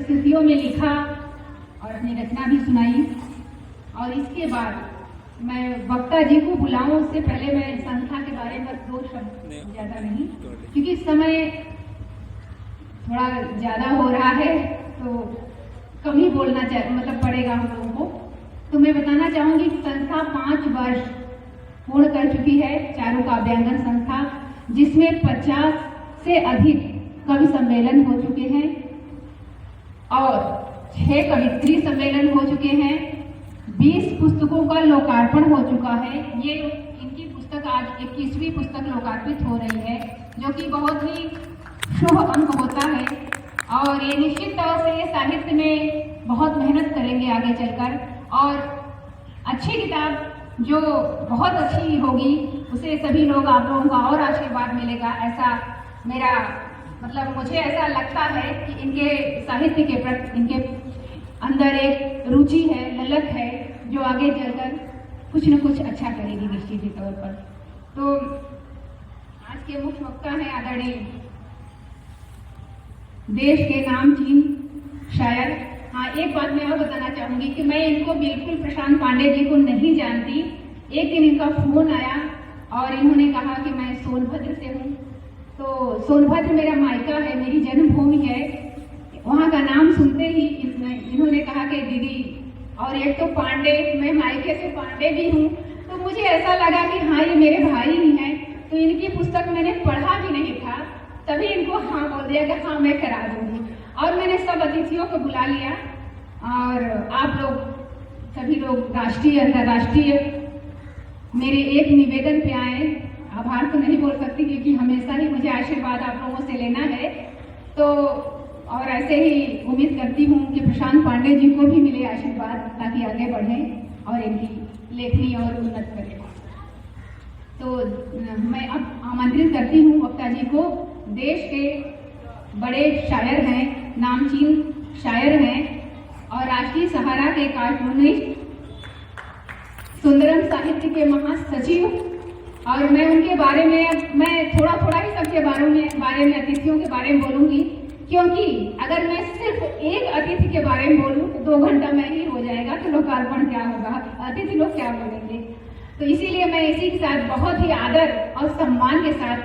परिस्थितियों में लिखा और अपनी रचना भी सुनाई। और इसके बाद मैं वक्ता जी को बुलाऊं उससे पहले मैं संस्था के बारे में 2 शब्द, ज़्यादा नहीं, क्योंकि समय थोड़ा ज़्यादा हो रहा है तो कम ही बोलना मतलब पड़ेगा हम लोगों को। तो मैं बताना चाहूँगी कि संस्था 5 वर्ष पूर्ण कर चुकी है, चारू काव्यांगन संस्था, जिसमें 50 से अधिक कवि सम्मेलन हो चुके हैं और 6 कवित्री सम्मेलन हो चुके हैं। 20 पुस्तकों का लोकार्पण हो चुका है। ये इनकी पुस्तक आज 21वीं पुस्तक लोकार्पित हो रही है, जो कि बहुत ही शुभ अंक होता है। और ये निश्चित तौर से ये साहित्य में बहुत मेहनत करेंगे आगे चलकर, और अच्छी किताब जो बहुत अच्छी होगी उसे सभी लोग, आप लोगों का और आशीर्वाद मिलेगा, ऐसा मेरा मतलब मुझे ऐसा लगता है कि इनके साहित्य के प्रति इनके अंदर एक रुचि है, ललक है, जो आगे चलकर कुछ न कुछ अच्छा करेगी निश्चित ही तौर पर। तो आज के मुख्य वक्ता हैं आदरणीय देश के नामचीन शायर। हाँ, एक बात मैं और बताना चाहूँगी कि मैं इनको बिल्कुल प्रशांत पांडे जी को नहीं जानती। एक दिन इनका फोन आया और इन्होंने कहा कि मैं सोनभद्र से हूँ। तो सोनभद्र मेरा मायका है, मेरी जन्मभूमि है। वहाँ का नाम सुनते ही इन्होंने कहा कि दीदी, और एक तो पांडे, मैं मायके से पांडे भी हूँ, तो मुझे ऐसा लगा कि हाँ ये मेरे भाई ही हैं। तो इनकी पुस्तक मैंने पढ़ा भी नहीं था, तभी इनको हाँ बोल दिया कि हाँ मैं करा दूँगी। और मैंने सब अतिथियों को बुला लिया और आप लोग सभी लोग राष्ट्रीय अंतर्राष्ट्रीय मेरे एक निवेदन पे आए। आभार तो नहीं बोल सकती क्योंकि हमेशा ही मुझे आशीर्वाद आप लोगों से लेना है। तो और ऐसे ही उम्मीद करती हूँ कि प्रशांत पांडे जी को भी मिले आशीर्वाद, ताकि आगे बढ़ें और इनकी लेखनी और उन्नत करें। तो मैं अब आमंत्रित करती हूँ वक्ता जी को। देश के बड़े शायर हैं, नामचीन शायर हैं और राष्ट्रीय सहारा के कार्टूनिस्ट, सुंदरम साहित्य के महासचिव। और मैं उनके बारे में मैं थोड़ा ही सबके बारे में अतिथियों के बारे में बोलूँगी, क्योंकि अगर मैं सिर्फ एक अतिथि के बारे में बोलूँ तो 2 घंटा में ही हो जाएगा, तो लोकार्पण क्या होगा, अतिथि लोग क्या बोलेंगे। तो इसीलिए मैं इसी के साथ बहुत ही आदर और सम्मान के साथ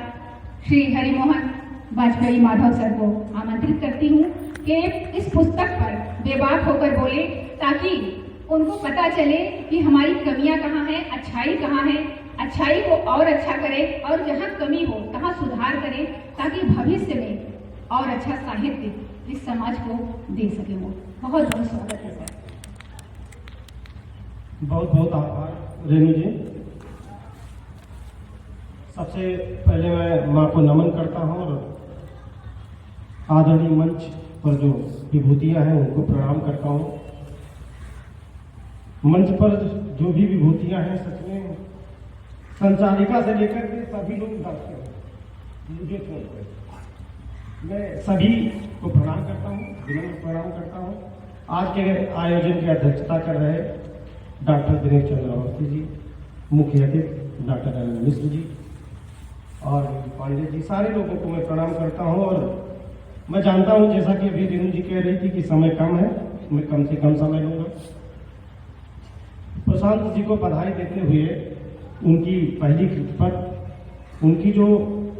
श्री हरिमोहन वाजपेयी माधव सर को आमंत्रित करती हूँ कि इस पुस्तक पर बेबाक होकर बोले, ताकि उनको पता चले कि हमारी कमियां कहाँ हैं, अच्छाई कहाँ है, अच्छाई को और अच्छा करें और जहाँ कमी हो तहाँ सुधार करें, ताकि भविष्य में और अच्छा साहित्य इस समाज को दे सके। वो बहुत बहुत स्वागत है सर। बहुत बहुत आभार रेणु जी। सबसे पहले मैं माँ को नमन करता हूँ और आदरणीय मंच पर जो विभूतियाँ हैं उनको प्रणाम करता हूँ। मंच पर जो भी विभूतियाँ हैं, सच में संचालिका से लेकर के सभी लोग डालते हैं, मुझे फोन कर मैं सभी को प्रणाम करता हूँ, विनम्र प्रणाम करता हूँ। आज के आयोजन की अध्यक्षता कर रहे डॉक्टर दिनेश चंद्र अवस्थी जी, मुख्य अतिथि डॉक्टर अनिल मिश्र जी और पांडे जी, सारे लोगों को मैं प्रणाम करता हूँ। और मैं जानता हूँ, जैसा कि अभी रेणु जी कह रही थी कि समय कम है, मैं कम से कम समय लूँगा। प्रशांत जी को बधाई देते हुए उनकी पहली कृति पर उनकी जो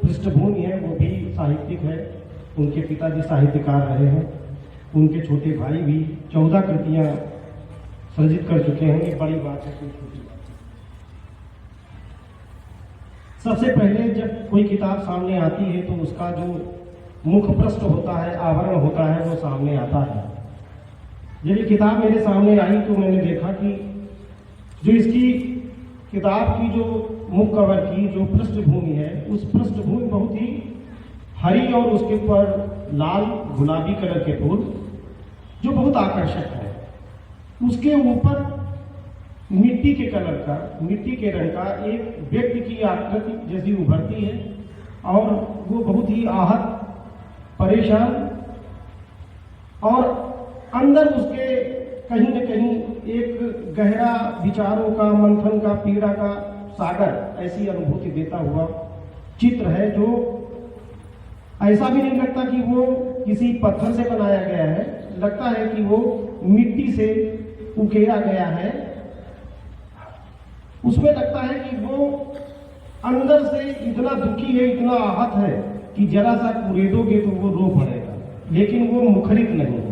पृष्ठभूमि है वो भी साहित्यिक है। उनके पिताजी साहित्यकार रहे हैं, उनके छोटे भाई भी 14 कृतियाँ सर्जित कर चुके हैं। ये बड़ी बात है, कोई छोटी बात है। सबसे पहले जब कोई किताब सामने आती है तो उसका जो मुख पृष्ठ होता है, आवरण होता है, वो सामने आता है। जब ये किताब मेरे सामने आई तो मैंने देखा कि जो इसकी किताब की जो मुख कवर की जो पृष्ठभूमि है, उस पृष्ठभूमि बहुत ही हरी और उसके ऊपर लाल गुलाबी कलर के फूल जो बहुत आकर्षक है। उसके ऊपर मिट्टी के कलर का, मिट्टी के रंग का एक व्यक्ति की आकृति जैसी उभरती है और वो बहुत ही आहत, परेशान और अंदर उसके कहीं न कहीं एक गहरा विचारों का, मंथन का, पीड़ा का सागर, ऐसी अनुभूति देता हुआ चित्र है जो ऐसा भी नहीं लगता कि वो किसी पत्थर से बनाया गया है, लगता है कि वो मिट्टी से उकेरा गया है। उसमें लगता है कि वो अंदर से इतना दुखी है, इतना आहत है कि जरा सा कुरेदोगे तो वो रो पड़ेगा, लेकिन वो मुखरित नहीं है।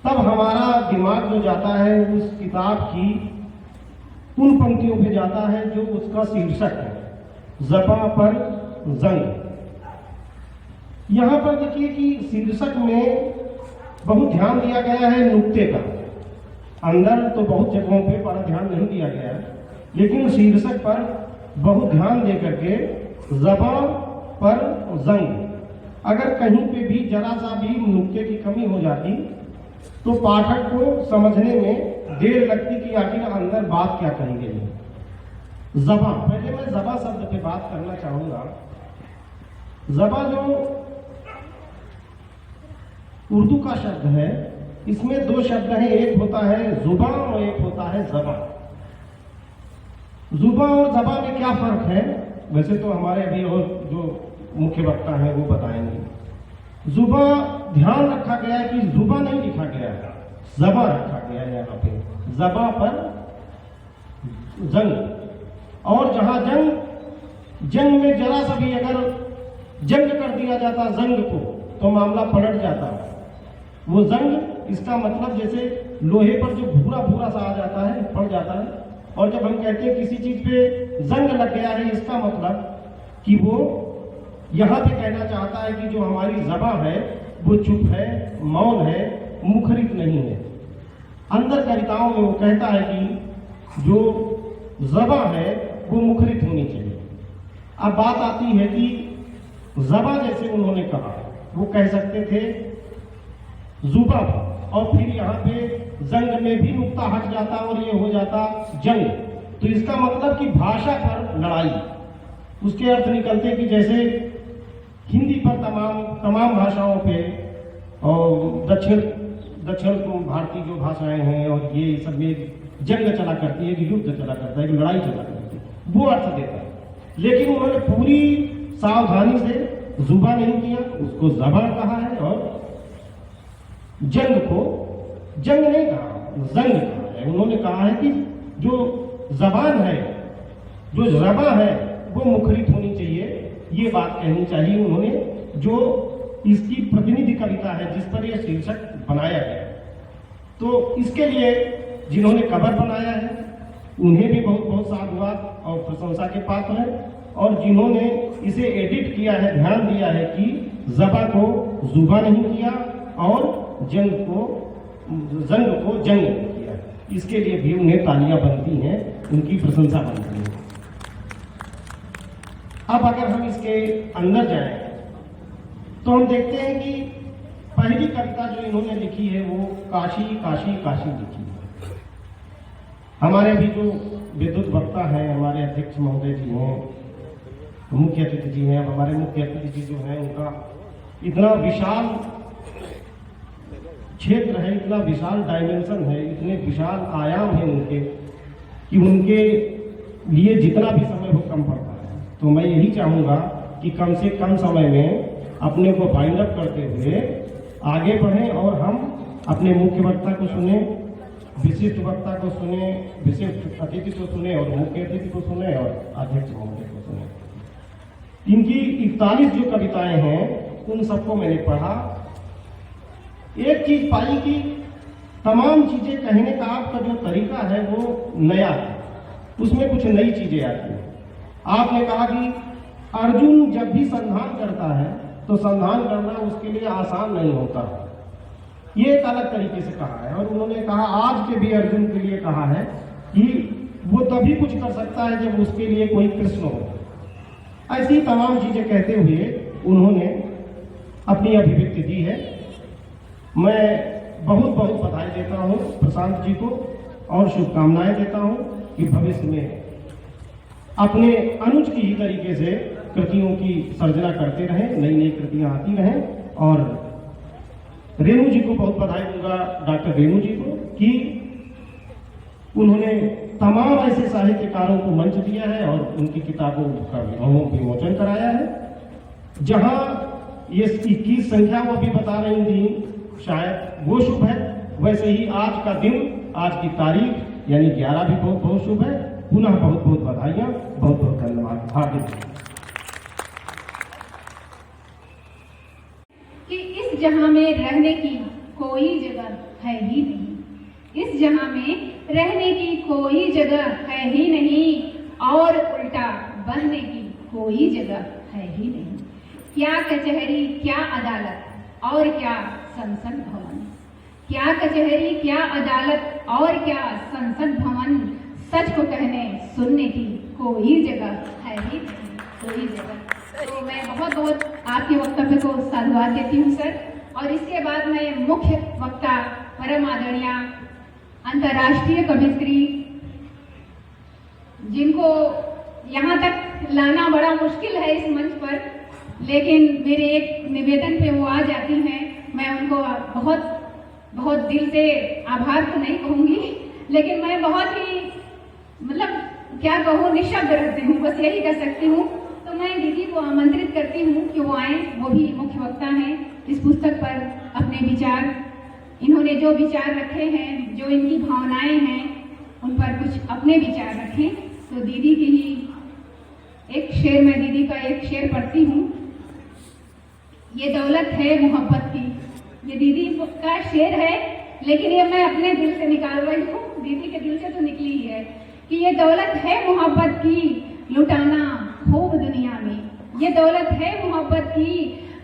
तब हमारा दिमाग जो जाता है उस किताब की उन पंक्तियों पे जाता है जो उसका शीर्षक है, ज़बां पर जंग। यहां पर देखिए कि शीर्षक में बहुत ध्यान दिया गया है नुक्ते का। अंदर तो बहुत जगहों पे बड़ा ध्यान नहीं दिया गया है, लेकिन शीर्षक पर बहुत ध्यान दे करके ज़बां पर जंग। अगर कहीं पे भी जरा सा भी नुक्ते की कमी हो जाती तो पाठक को समझने में देर लगती कि आखिर अंदर बात क्या कही गई है। ज़बां, पहले मैं ज़बां शब्द पे बात करना चाहूंगा। ज़बां जो उर्दू का शब्द है, इसमें दो शब्द हैं, एक होता है जुबां और एक होता है ज़बां। जुबां और ज़बां में क्या फर्क है, वैसे तो हमारे अभी और जो मुख्य वक्ता है वो बताएंगे। जुबां ध्यान रखा गया है कि जुबां नहीं लिखा गया है, ज़बां रखा गया है यहाँ पे, ज़बां पर जंग। और जहां जंग में जरा सा भी अगर जंग कर दिया जाता जंग को तो मामला पलट जाता। वो जंग, इसका मतलब जैसे लोहे पर जो भूरा भूरा सा आ जाता है, पड़ जाता है। और जब हम कहते हैं किसी चीज पे जंग लग गया है, इसका मतलब कि वो यहां पे कहना चाहता है कि जो हमारी ज़बां है वो चुप है, मौन है, मुखरित नहीं है। अंदर कविताओं में वो कहता है कि जो ज़बां है वो मुखरित होनी चाहिए। अब बात आती है कि ज़बां जैसे उन्होंने कहा, वो कह सकते थे जुबां, और फिर यहाँ पे जंग में भी नुक्ता हट जाता और ये हो जाता जंग। तो इसका मतलब कि भाषा पर लड़ाई। उसके अर्थ निकलते कि जैसे हिंदी पर तमाम भाषाओं पे और दक्षिण भारतीय जो भाषाएं हैं और ये सब में जंग चला करती है, कि युद्ध चला करता है, कि लड़ाई चला करती है, वो अर्थ देता है। लेकिन उन्होंने पूरी सावधानी से जुबां नहीं किया, उसको ज़बां कहा है, और जंग को जंग नहीं कहा, जंग कहा है। उन्होंने कहा है कि जो ज़बान है, जो ज़बां है वो मुखरित होनी चाहिए, ये बात कहनी चाहिए उन्होंने, जो इसकी प्रतिनिधि कविता है जिस पर यह शीर्षक बनाया गया। तो इसके लिए जिन्होंने कवर बनाया है उन्हें भी बहुत बहुत साधुवाद और प्रशंसा के पात्र है, और जिन्होंने इसे एडिट किया है, ध्यान दिया है कि ज़बां को जुबां नहीं किया और जंग को जंग नहीं किया, इसके लिए भी उन्हें तालियां बनती हैं, उनकी प्रशंसा बनती है। अब अगर हम इसके अंदर जाएं तो हम देखते हैं कि पहली कविता जो इन्होंने लिखी है वो काशी काशी काशी लिखी है। हमारे भी जो विद्युत वक्ता हैं, हमारे अध्यक्ष महोदय जी हैं, मुख्य अतिथि जी हैं। अब हमारे मुख्य अतिथि जी जो हैं उनका इतना विशाल क्षेत्र है, इतना विशाल डायमेंशन है, इतने विशाल आयाम है उनके, कि उनके लिए जितना भी समय हो कम पड़ता है। तो मैं यही चाहूँगा कि कम से कम समय में अपने को फाइंड अप करते हुए आगे बढ़ें और हम अपने मुख्य वक्ता को सुने, विशिष्ट वक्ता को सुने, विशिष्ट अतिथि को सुने और मुख्य अतिथि को सुने और अध्यक्ष महोदय को सुने। इनकी 41 जो कविताएं हैं उन सबको मैंने पढ़ा। एक चीज पाई कि तमाम चीजें कहने का आपका जो तरीका है वो नया है, उसमें कुछ नई चीजें आती हैं। आपने कहा कि अर्जुन जब भी संधान करता है तो संधान करना उसके लिए आसान नहीं होता, ये एक अलग तरीके से कहा है। और उन्होंने कहा आज के भी अर्जुन के लिए कहा है कि वो तभी कुछ कर सकता है जब उसके लिए कोई कृष्ण हो। ऐसी तमाम चीजें कहते हुए उन्होंने अपनी अभिव्यक्ति दी है। मैं बहुत बहुत बधाई देता हूँ प्रशांत जी को और शुभकामनाएं देता हूँ कि भविष्य में अपने अनुज की ही तरीके से कृतियों की सर्जना करते रहें, नई नई कृतियां आती रहें। और रेणु जी को बहुत बधाई दूंगा, डॉक्टर रेणु जी को, कि उन्होंने तमाम ऐसे साहित्यकारों को मंच दिया है और उनकी किताबों का विमोचन कराया है। जहां ये 21 संख्या वो भी बता रही थी शायद वो शुभ है, वैसे ही आज का दिन, आज की तारीख यानी 11 भी बहुत बहुत शुभ है। पुनः बहुत बहुत बधाइयाँ, बहुत बहुत धन्यवाद। हार्दिक कि इस जहां में रहने की कोई जगह है ही नहीं, इस जहां में रहने की कोई जगह है ही नहीं, और उल्टा बहने की कोई जगह है ही नहीं। क्या कचहरी, क्या अदालत और क्या संसद भवन, क्या कचहरी, क्या अदालत और क्या संसद भवन, सच को कहने सुनने की कोई जगह है ही नहीं, कोई जगह। तो मैं बहुत बहुत आपके वक्तव्य को साधुवाद देती हूँ सर। और इसके बाद मैं मुख्य वक्ता परम आदरणीय अंतर्राष्ट्रीय कवियत्री, जिनको यहाँ तक लाना बड़ा मुश्किल है इस मंच पर, लेकिन मेरे एक निवेदन पे वो आ जाती हैं। मैं उनको बहुत बहुत दिल से आभार तो नहीं कहूँगी, लेकिन मैं बहुत ही मतलब क्या कहूँ, निशब्द रहती हूँ, बस यही कह सकती हूँ। तो मैं दीदी को आमंत्रित करती हूँ कि वो आए, वो भी मुख्य वक्ता हैं इस पुस्तक पर। अपने विचार, इन्होंने जो विचार रखे हैं, जो इनकी भावनाएं हैं, उन पर कुछ अपने विचार रखें। तो दीदी की ही एक शेर, मैं दीदी का एक शेर पढ़ती हूँ। ये दौलत है मोहब्बत की, ये दीदी का शेर है, लेकिन ये मैं अपने दिल से निकाल रही हूँ, दीदी के दिल से तो निकली ही है कि ये दौलत है मोहब्बत की, लुटाना खूब दुनिया में, ये दौलत है मोहब्बत की,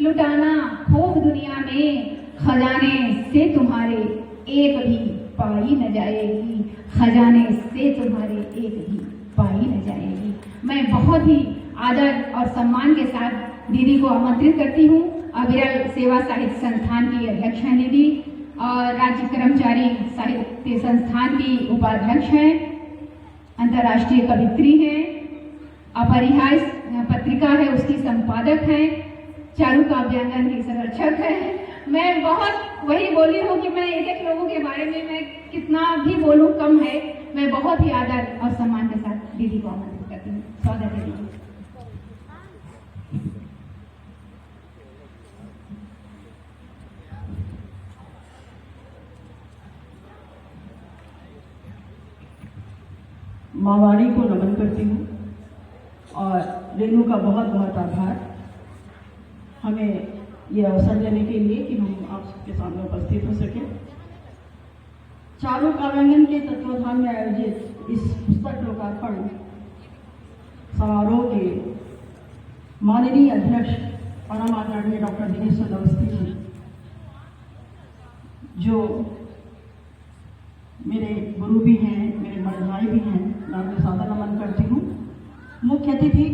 लुटाना खूब दुनिया में, खजाने से तुम्हारे एक भी पाई न जाएगी, खजाने से तुम्हारे एक भी पाई न जाएगी। मैं बहुत ही आदर और सम्मान के साथ दीदी को आमंत्रित करती हूँ। अविरल सेवा साहित्य संस्थान की अध्यक्ष हैं दीदी, और राज्य कर्मचारी साहित्य संस्थान की उपाध्यक्ष हैं, अंतर्राष्ट्रीय कवित्री हैं, अपरिहार्य पत्रिका है उसकी संपादक हैं, चारू काव्यांगन की संरक्षक है। मैं बहुत वही बोली हूँ कि मैं एक एक लोगों के बारे में मैं कितना भी बोलूँ कम है। मैं बहुत ही आदर और सम्मान के साथ दीदी को आमंत्रित करती हूँ। स्वागत है दीदी। मावाड़ी को नमन करती हूँ और रेणु का बहुत बहुत आभार हमें ये अवसर देने के लिए कि हम आप सबके सामने उपस्थित हो सके। चारू काव्यांगन के तत्वाधान में आयोजित इस पुस्तक लोकार्पण समारोह के माननीय अध्यक्ष परम आदरणीय डॉक्टर दिनेश चंद्र अवस्थी जी, जो मेरे गुरु भी हैं, मेरे बड़े भाई भी हैं, मैं उन्हें सादर नमन करती हूँ। मुख्य अतिथि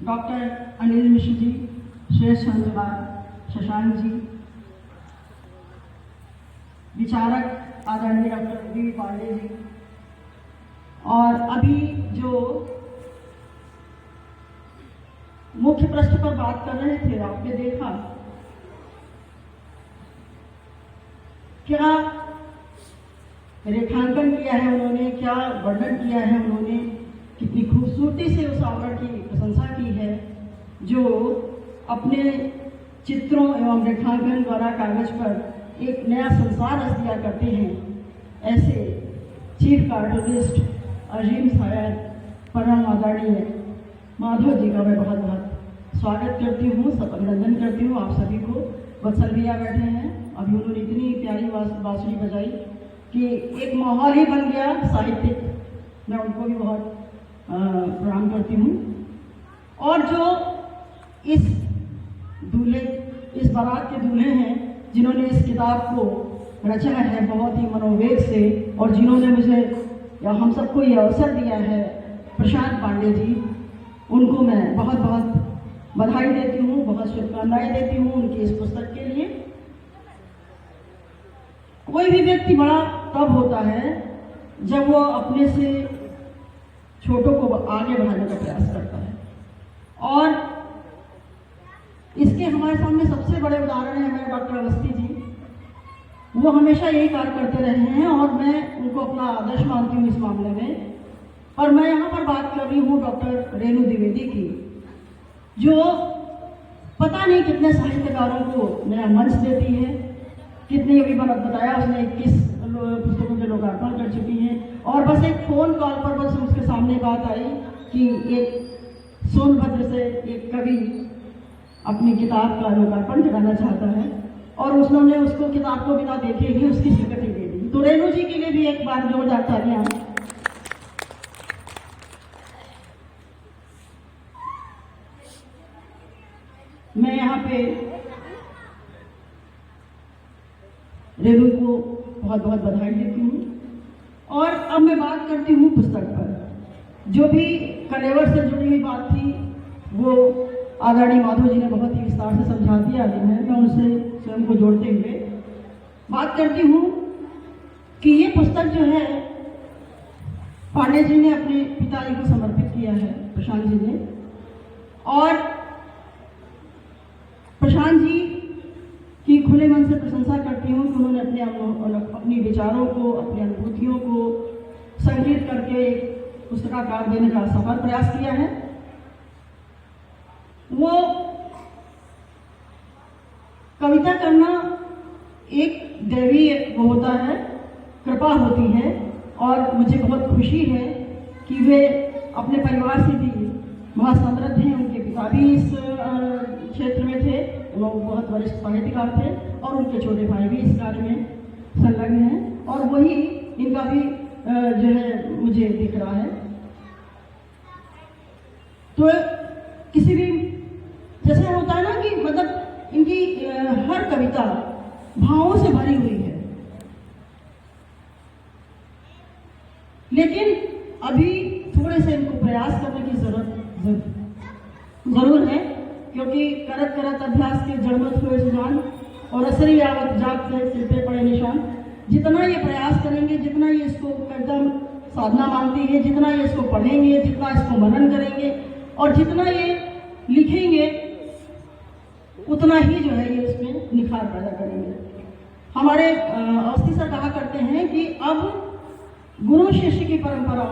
डॉक्टर अनिल मिश्र जी, श्रेष्ठ संतवार शशांक जी, विचारक आदरणीय डॉक्टर वी पांडे जी, और अभी जो मुख्य पृष्ठ पर बात कर रहे थे, आपने देखा क्या रेखांकन किया है उन्होंने, क्या वर्णन किया है उन्होंने, कितनी खूबसूरती से उस आवरण की प्रशंसा की है जो अपने चित्रों एवं रेखांकन द्वारा कागज पर एक नया संसार रच दिया करते हैं। ऐसे चीफ कार्टूनिस्ट अजीम शायर परम आदरणीय माधव जी का मैं बहुत बहुत स्वागत करती हूँ, सब अभिनंदन करती हूँ आप सभी को। वत्सल भैया बैठे हैं, अभी उन्होंने इतनी प्यारी बांसुरी बजाई कि एक माहौल ही बन गया साहित्यिक। मैं उनको भी बहुत प्रणाम करती हूँ। और जो इस दूल्हे, इस बारात के दूल्हे हैं, जिन्होंने इस किताब को रचा है बहुत ही मनोवेग से, और जिन्होंने मुझे या हम सबको ये अवसर दिया है, प्रशांत पांडे जी, उनको मैं बहुत बहुत बधाई देती हूँ, बहुत शुभकामनाएं देती हूँ उनकी इस पुस्तक के लिए। कोई भी व्यक्ति बड़ा तब होता है जब वो अपने से छोटों को आगे बढ़ाने का प्रयास करता है, और इसके हमारे सामने सबसे बड़े उदाहरण है हमारे डॉक्टर अवस्थी जी। वो हमेशा यही कार्य करते रहे हैं और मैं उनको अपना आदर्श मानती हूँ इस मामले में। और मैं यहाँ पर बात कर रही हूँ डॉक्टर रेणु द्विवेदी की, जो पता नहीं कितने साहित्यकारों को नया मंच देती है, कितनी अभी बताया उसने 21 पुस्तकों के लोकार्पण कर चुकी हैं। और बस एक फ़ोन कॉल पर बस उसके सामने बात आई कि एक सोनभद्र से एक कवि अपनी किताब का लोकार्पण कराना चाहता है, और उन्होंने उसको किताब को बिना देखे ही उसकी स्वीकृति दे दी। तो रेणु जी के लिए भी एक बार जोरदार तालियां। मैं यहाँ पे रेणु को बहुत बहुत बधाई देती हूँ। और अब मैं बात करती हूँ पुस्तक पर। जो भी कलेवर से जुड़ी हुई बात थी वो आदरणीय माधव जी ने बहुत ही विस्तार से समझा दिया है। मैं उनसे स्वयं को जोड़ते हुए बात करती हूँ कि ये पुस्तक जो है पांडे जी ने अपने पिताजी को समर्पित किया है, प्रशांत जी ने। और प्रशांत जी की खुले मन से प्रशंसा करती हूँ कि उन्होंने अपने विचारों को, अपनी अनुभूतियों को संकलित करके एक पुस्तकाकार देने का सफल प्रयास किया है। वो कविता करना एक दैवीय वो होता है, कृपा होती है, और मुझे बहुत खुशी है कि वे अपने परिवार से भी बहुत समृद्ध हैं। उनके पिता भी इस क्षेत्र में थे, वो बहुत वरिष्ठ साहित्यकार थे, और उनके छोटे भाई भी इस कार्य में संलग्न हैं, और वही इनका भी जो है मुझे दिख रहा है। तो किसी भी जैसे होता है ना कि मतलब इनकी हर कविता भावों से भरी हुई है, लेकिन अभी थोड़े से इनको प्रयास करने की जरूर है, क्योंकि करत करत अभ्यास के जड़मत हुए सुजान, और असरी आवत जाग से सिर पे पड़े निशान। जितना ये प्रयास करेंगे, जितना ये इसको एकदम साधना मांगती है, जितना ये इसको पढ़ेंगे, जितना इसको मनन करेंगे, और जितना ये लिखेंगे, उतना ही जो है ये इसमें निखार पैदा करेंगे। हमारे अवस्थी सर कहा करते हैं कि अब गुरु शिष्य की परंपरा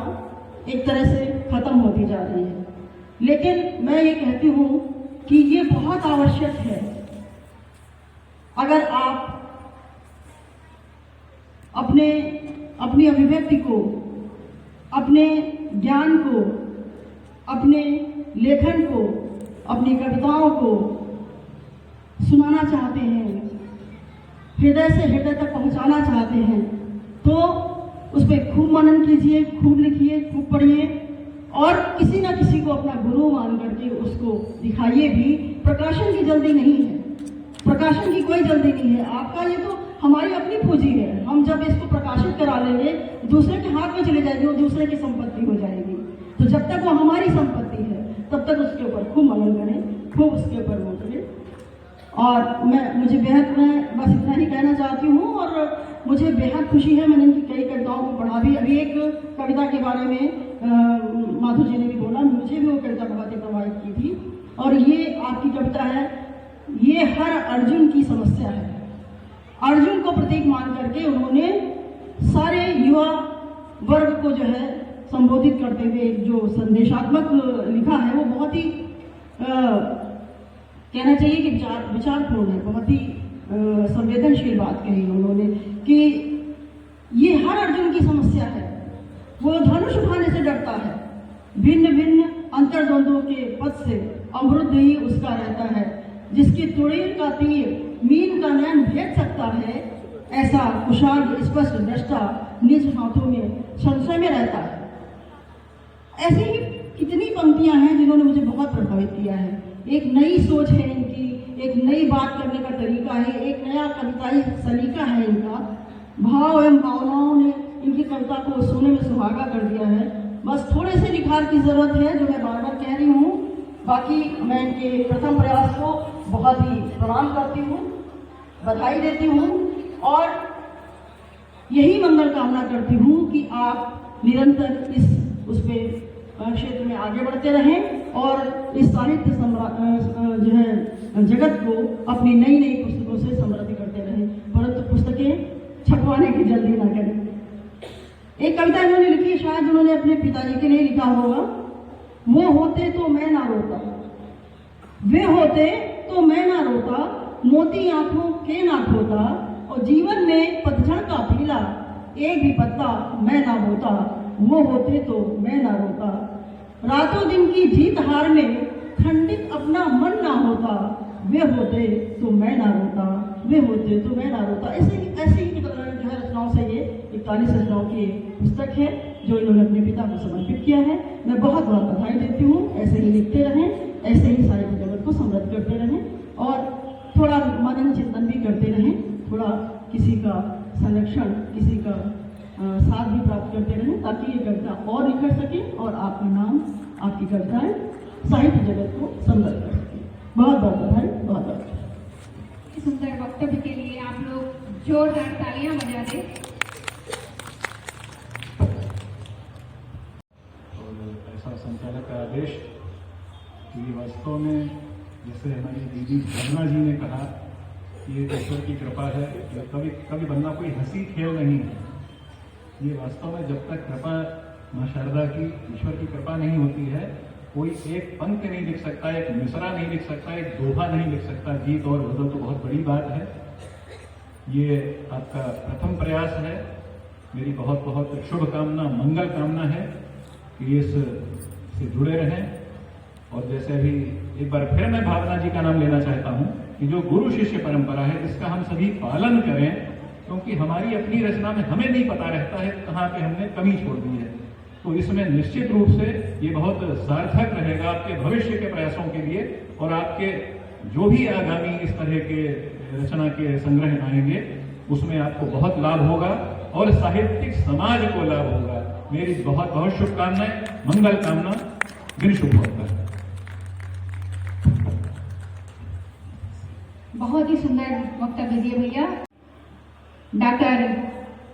एक तरह से खत्म होती जा रही है, लेकिन मैं ये कहती हूँ कि ये बहुत आवश्यक है। अगर आप अपनी अभिव्यक्ति को, अपने ज्ञान को, अपने लेखन को, अपनी कविताओं को सुनाना चाहते हैं, हृदय से हृदय तक पहुंचाना चाहते हैं, तो उस पर खूब मनन कीजिए, खूब लिखिए, खूब पढ़िए, और किसी ना किसी को अपना गुरु मान करके उसको दिखाइए भी। प्रकाशन की जल्दी नहीं है, प्रकाशन की कोई जल्दी नहीं है। आपका ये तो हमारी अपनी पूंजी है। हम जब इसको प्रकाशित करा लेंगे, दूसरे के हाथ में चले जाएगी, वो दूसरे की संपत्ति हो जाएगी। तो जब तक वो हमारी संपत्ति है, तब तक उसके ऊपर खूब मनन करें, खूब उसके ऊपर वो करें। और मैं बस इतना ही कहना चाहती हूँ, और मुझे बेहद खुशी है। मैंने इनकी कई कविताओं को पढ़ा भी। अभी एक कविता के बारे में माधु जी ने भी बोला, मुझे भी वो कविता बहुत ही प्रभावित की थी, और ये आपकी कविता है। ये हर अर्जुन की समस्या है। अर्जुन को प्रतीक मान करके उन्होंने सारे युवा वर्ग को जो है संबोधित करते हुए जो संदेशात्मक लिखा है, वो बहुत ही कहना चाहिए कि विचारपूर्ण है। बहुत ही संवेदनशील बात कही उन्होंने कि ये हर अर्जुन की समस्या है। वो धनुष उठाने से डरता है, भिन्न भिन्न अंतर्द्वंद्वों के पथ से अमृत ही उसका रहता है। जिसकी तुड़ीर का तीर मीन का नयन भेद सकता है, ऐसा कुशाल स्पष्ट दृष्टा निज हाथों में संशय में रहता है। ऐसी ही कितनी पंक्तियां हैं जिन्होंने मुझे बहुत प्रभावित किया है। एक नई सोच है इनकी, एक नई बात करने का तरीका है, एक नया कविताई सलीका है इनका। भाव एवं भावनाओं ने इनकी कविता को सोने में सुहागा कर दिया है। बस थोड़े से निखार की जरूरत है, जो मैं बार बार कह रही हूँ। बाकी मैं इनके प्रथम प्रयास को बहुत ही प्रणाम करती हूँ, बधाई देती हूँ, और यही मंगल कामना करती हूँ कि आप निरंतर उस पे क्षेत्र में आगे बढ़ते रहें, और इस साहित्य जो है जगत को अपनी नई नई पुस्तकों से समृद्ध करते रहें, परंतु पुस्तकें छपवाने की जल्दी ना करें। एक कविता इन्होंने लिखी है, शायद उन्होंने अपने पिताजी के लिए लिखा होगा। वो होते तो मैं ना रोता, वे होते तो मैं ना रोता, मोती आंखों के ना खोता, और जीवन में पतझड़ का पीला एक भी पत्ता मैं ना बोता, वो होते तो मैं ना रोता। रातों दिन की जीत हार में खंडित अपना मन ना होता, वे होते तो मैं ना रोता, वे होते तो मैं ना रोता। ऐसे ही जो है रचनाओं से ये 41 रचनाओं की पुस्तक है जो इन्होंने अपने पिता को समर्पित किया है। मैं बहुत बहुत बधाई देती हूँ। ऐसे ही लिखते रहें, ऐसे ही साहित्य जगत को समृद्ध करते रहें और थोड़ा मनन चिंतन भी करते रहें, थोड़ा किसी का संरक्षण, किसी का साथ भी प्राप्त करते रहें ताकि ये कविता और निखर सके और आपका नाम, आपकी कविताएं साहित्य जगत को समृद्ध कर सके। बहुत बहुत बधाई, बहुत बहुत इस सुंदर वक्तव्य के लिए आप लोग जोरदार तालियां बजा दें। और ऐसा संचालक का आदेश कि वास्तव में जैसे हमारी दीदी भावना जी ने कहा कि ये ईश्वर की कृपा है, कभी कभी बनना कोई हंसी खेल नहीं है। ये वास्तव में जब तक कृपा मां शारदा की, ईश्वर की कृपा नहीं होती है, कोई एक पंक्ति नहीं लिख सकता, एक मिसरा नहीं लिख सकता, एक दोहा नहीं लिख सकता। गीत और गजल तो बहुत बड़ी बात है। ये आपका प्रथम प्रयास है। मेरी बहुत बहुत शुभकामना, मंगल कामना है कि इससे जुड़े रहें। और जैसे अभी एक बार फिर मैं भावना जी का नाम लेना चाहता हूं कि जो गुरु शिष्य परंपरा है इसका हम सभी पालन करें, क्योंकि हमारी अपनी रचना में हमें नहीं पता रहता है कहाँ पे हमने कमी छोड़ दी है। तो इसमें निश्चित रूप से ये बहुत सार्थक रहेगा आपके भविष्य के प्रयासों के लिए, और आपके जो भी आगामी इस तरह के रचना के संग्रह आएंगे उसमें आपको बहुत लाभ होगा और साहित्यिक समाज को लाभ होगा। मेरी बहुत बहुत शुभकामनाएं, मंगल कामना, दिन शुभ होता है। बहुत ही सुंदर वक्तव्य दिए भैया। डॉक्टर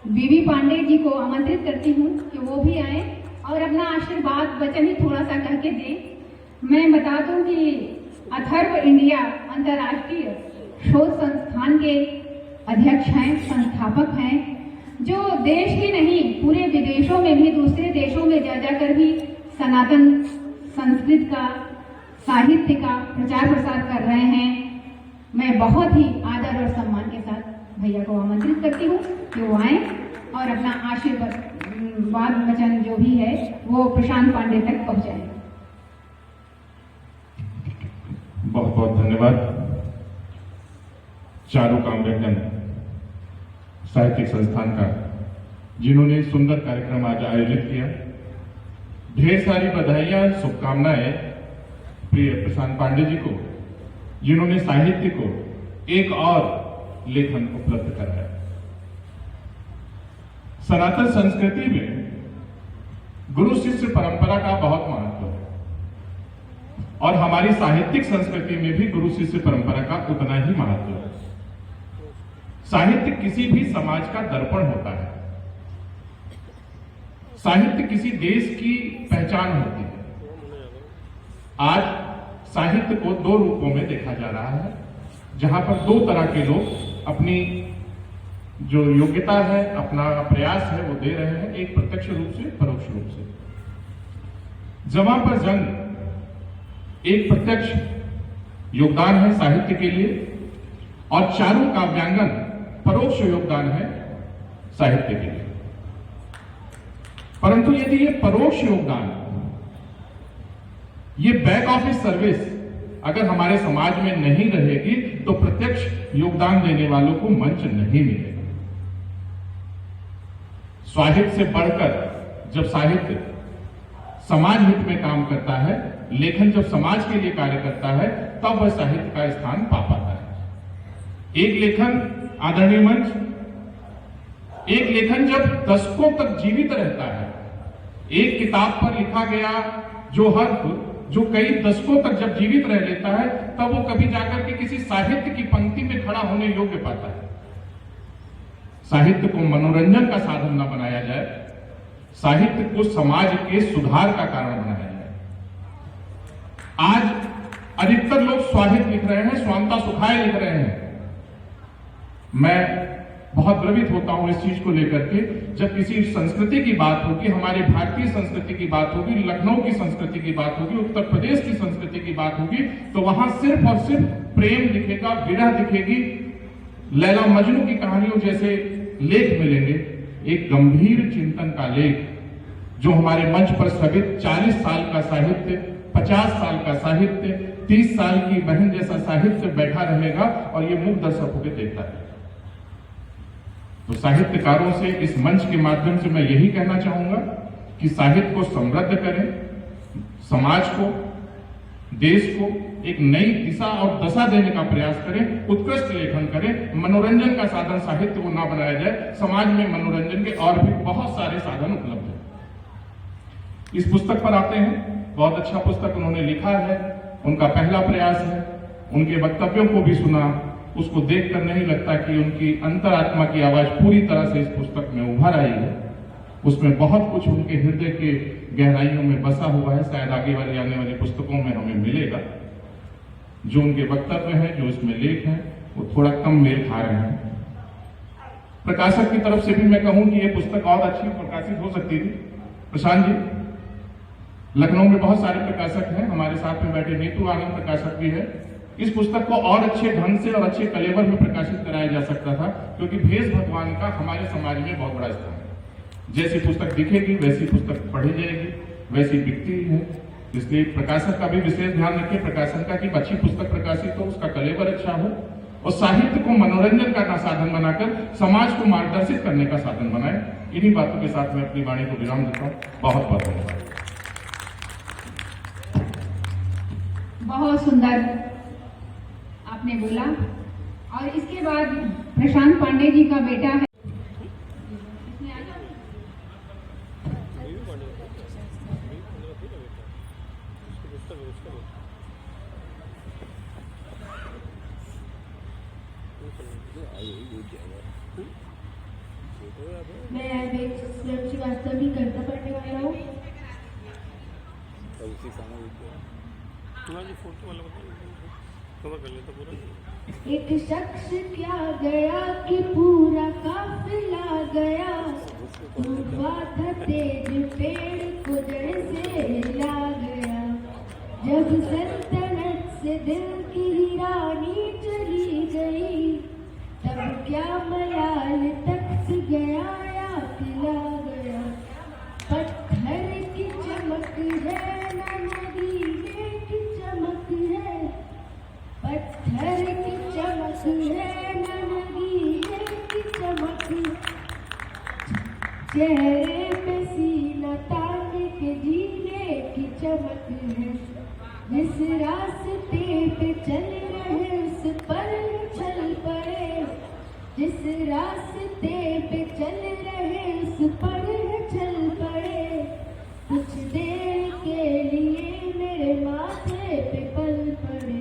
बीबी पांडे जी को आमंत्रित करती हूँ कि वो भी आए और अपना आशीर्वाद वचन ही थोड़ा सा कह के दें। मैं बता दूं कि अथर्व इंडिया अंतर्राष्ट्रीय शोध संस्थान के अध्यक्ष हैं, संस्थापक हैं, जो देश ही नहीं पूरे विदेशों में भी, दूसरे देशों में जा जाकर भी सनातन संस्कृत का, साहित्य का प्रचार प्रसार कर रहे हैं। मैं बहुत ही आदर और सम्मान के साथ भैया को आमंत्रित करती हूँ कि वो आए और अपना आशीर्वाद वचन जो भी है वो प्रशांत पांडे तक पहुंचाए। बहुत बहुत धन्यवाद। चारू कामरंजन साहित्यिक संस्थान का, जिन्होंने सुंदर कार्यक्रम आज आयोजित किया। ढेर सारी बधाइयां, शुभकामनाएं प्रिय प्रशांत पांडे जी को, जिन्होंने साहित्य को एक और लेखन उपलब्ध कराया। सनातन संस्कृति में गुरु शिष्य परंपरा का बहुत महत्व है और हमारी साहित्यिक संस्कृति में भी गुरु शिष्य परंपरा का उतना ही महत्व है। साहित्य किसी भी समाज का दर्पण होता है। साहित्य किसी देश की पहचान होती है। आज साहित्य को दो रूपों में देखा जा रहा है, जहां पर दो तरह के लोग अपनी जो योग्यता है, अपना प्रयास है वो दे रहे हैं, एक प्रत्यक्ष रूप से, परोक्ष रूप से। जवां पर जंग एक प्रत्यक्ष योगदान है साहित्य के लिए और चारू काव्यांगन परोक्ष योगदान है साहित्य के लिए। परंतु यदि ये परोक्ष योगदान, ये बैक ऑफिस सर्विस अगर हमारे समाज में नहीं रहेगी तो प्रत्यक्ष योगदान देने वालों को मंच नहीं मिलेगा। साहित्य से बढ़कर जब साहित्य समाज हित में काम करता है, लेखन जब समाज के लिए कार्य करता है, तब वह साहित्य का स्थान पा पाता है। एक लेखन, आदरणीय मंच, एक लेखन जब दशकों तक जीवित रहता है, एक किताब पर लिखा गया जो हर्फ जो कई दशकों तक जब जीवित रह लेता है, तब वो कभी जाकर के किसी साहित्य की पंक्ति में खड़ा होने योग्य पाता है। साहित्य को मनोरंजन का साधन न बनाया जाए, साहित्य को समाज के सुधार का कारण बनाया जाए। आज अधिकतर लोग स्वाहित लिख रहे हैं, स्वांता सुखाय लिख रहे हैं। मैं बहुत द्रवित होता हूं इस चीज को लेकर के, जब किसी संस्कृति की बात होगी, हमारी भारतीय संस्कृति की बात होगी, लखनऊ की संस्कृति की बात होगी, उत्तर प्रदेश की संस्कृति की बात होगी, तो वहां सिर्फ और सिर्फ प्रेम दिखेगा, विरह दिखेगी, लैला मजनू की कहानियों जैसे लेख मिलेंगे। एक गंभीर चिंतन का लेख जो हमारे मंच पर सभी 40 साल का साहित्य, 50 साल का साहित्य, 30 साल की बहन जैसा साहित्य बैठा रहेगा और ये मुक्त दर्शक होकर देखता है। तो साहित्यकारों से इस मंच के माध्यम से मैं यही कहना चाहूंगा कि साहित्य को समृद्ध करें, समाज को, देश को एक नई दिशा और दशा देने का प्रयास करें, उत्कृष्ट लेखन करें। मनोरंजन का साधन साहित्य को ना बनाया जाए। समाज में मनोरंजन के और भी बहुत सारे साधन उपलब्ध हैं। इस पुस्तक पर आते हैं। बहुत अच्छा पुस्तक उन्होंने लिखा है, उनका पहला प्रयास है। उनके वक्तव्यों को भी सुना, उसको देखकर नहीं लगता कि उनकी अंतरात्मा की आवाज पूरी तरह से इस पुस्तक में उभर आई है। उसमें बहुत कुछ उनके हृदय के गहराइयों में बसा हुआ है। शायद आगे वाली आने वाली पुस्तकों में हमें मिलेगा। जो उनके वक्तव्य हैं, जो उसमें लेख हैं, वो थोड़ा कम मेल खा रहे हैं। प्रकाशक की तरफ से भी मैं कहूं कि यह पुस्तक और अच्छी प्रकाशित हो सकती थी। प्रशांत जी, लखनऊ में बहुत सारे प्रकाशक हैं, हमारे साथ में बैठे नीतू आनंद प्रकाशक भी है। इस पुस्तक को और अच्छे ढंग से और अच्छे कलेवर में प्रकाशित कराया जा सकता था, क्योंकि भेष भगवान का हमारे समाज में बहुत बड़ा स्थान है। जैसी पुस्तक दिखेगी वैसी पुस्तक पढ़ी जाएगी, वैसी बिकती है। इसलिए प्रकाशक का भी विशेष ध्यान रखें, प्रकाशन का, कि अच्छी पुस्तक प्रकाशित हो, उसका कलेवर अच्छा हो और साहित्य को मनोरंजन का साधन बनाकर समाज को मार्गदर्शित करने का साधन बनाए। इन्हीं बातों के साथ मैं अपनी वाणी को विराम देता हूँ। बहुत बहुत धन्यवाद। बहुत सुंदर आपने बोला। और इसके बाद प्रशांत पांडे जी का बेटा है, मैं श्रीवास्तव भी कविता पढ़ने वाला हूँ। एक शख्स क्या गया कि पूरा काफिला गया, टूटा था तेज पेड़ को जड़ से हिला गया। जब सल्तनत से दिल की रानी चली गई, तब क्या मलाल तख्त गया या तिला गया। पत्थर की चमक है ना नगीने की चमक है, पत्थर की चमक है ना नगीने की चमक। चेहरे पे सीना तान के जीने की चमक है। जिस रास्ते पे चल रहे उस पर चल पड़े, जिस रास्ते पे चल रहे उस पर चल पड़े। कुछ देर के लिए मेरे माथे पे पल पड़े,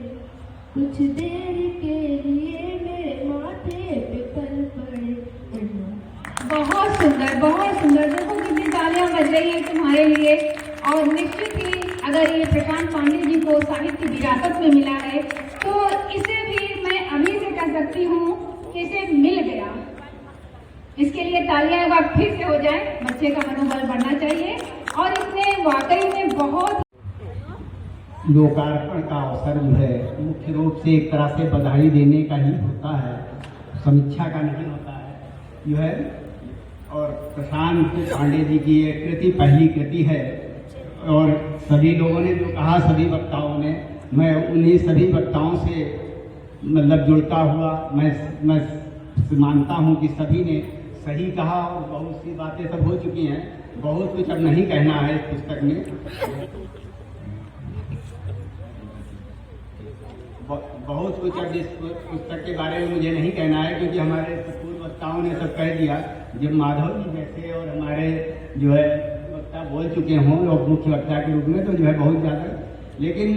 कुछ देर के लिए मेरे माथे पे पल पड़े। बहुत सुंदर, बहुत सुंदर। देखो कितनी तालियां बज रही है तुम्हारे लिए। और निश्चित ही अगर ये प्रशांत पांडे जी को साहित्य विरासत में मिला है, तो इसे भी मैं अभी से कह सकती हूँ कि इसे मिल गया। इसके लिए तालियां एक बार फिर से हो जाए। बच्चे का मनोबल बढ़ना चाहिए। और इसने वाकई में बहुत लोकार्पण का अवसर जो है मुख्य रूप से एक तरह से बधाई देने का ही होता है, समीक्षा का नहीं होता है जो है। और प्रशांत पांडे जी की ये कृति पहली कृति है। और सभी लोगों ने जो कहा, सभी वक्ताओं ने, मैं उन्हीं सभी वक्ताओं से मतलब जुड़ता हुआ मैं मानता हूँ कि सभी ने सही कहा। और बहुत सी बातें सब हो चुकी हैं, बहुत कुछ अब नहीं कहना है इस पुस्तक में। बहुत कुछ अब इस पुस्तक के बारे में मुझे नहीं कहना है, क्योंकि हमारे पूर्व वक्ताओं ने सब कह दिया। जब माधव जी जैसे और हमारे जो है वक्ता बोल चुके हों और मुख्य वक्ता के रूप में, तो जो है बहुत ज़्यादा। लेकिन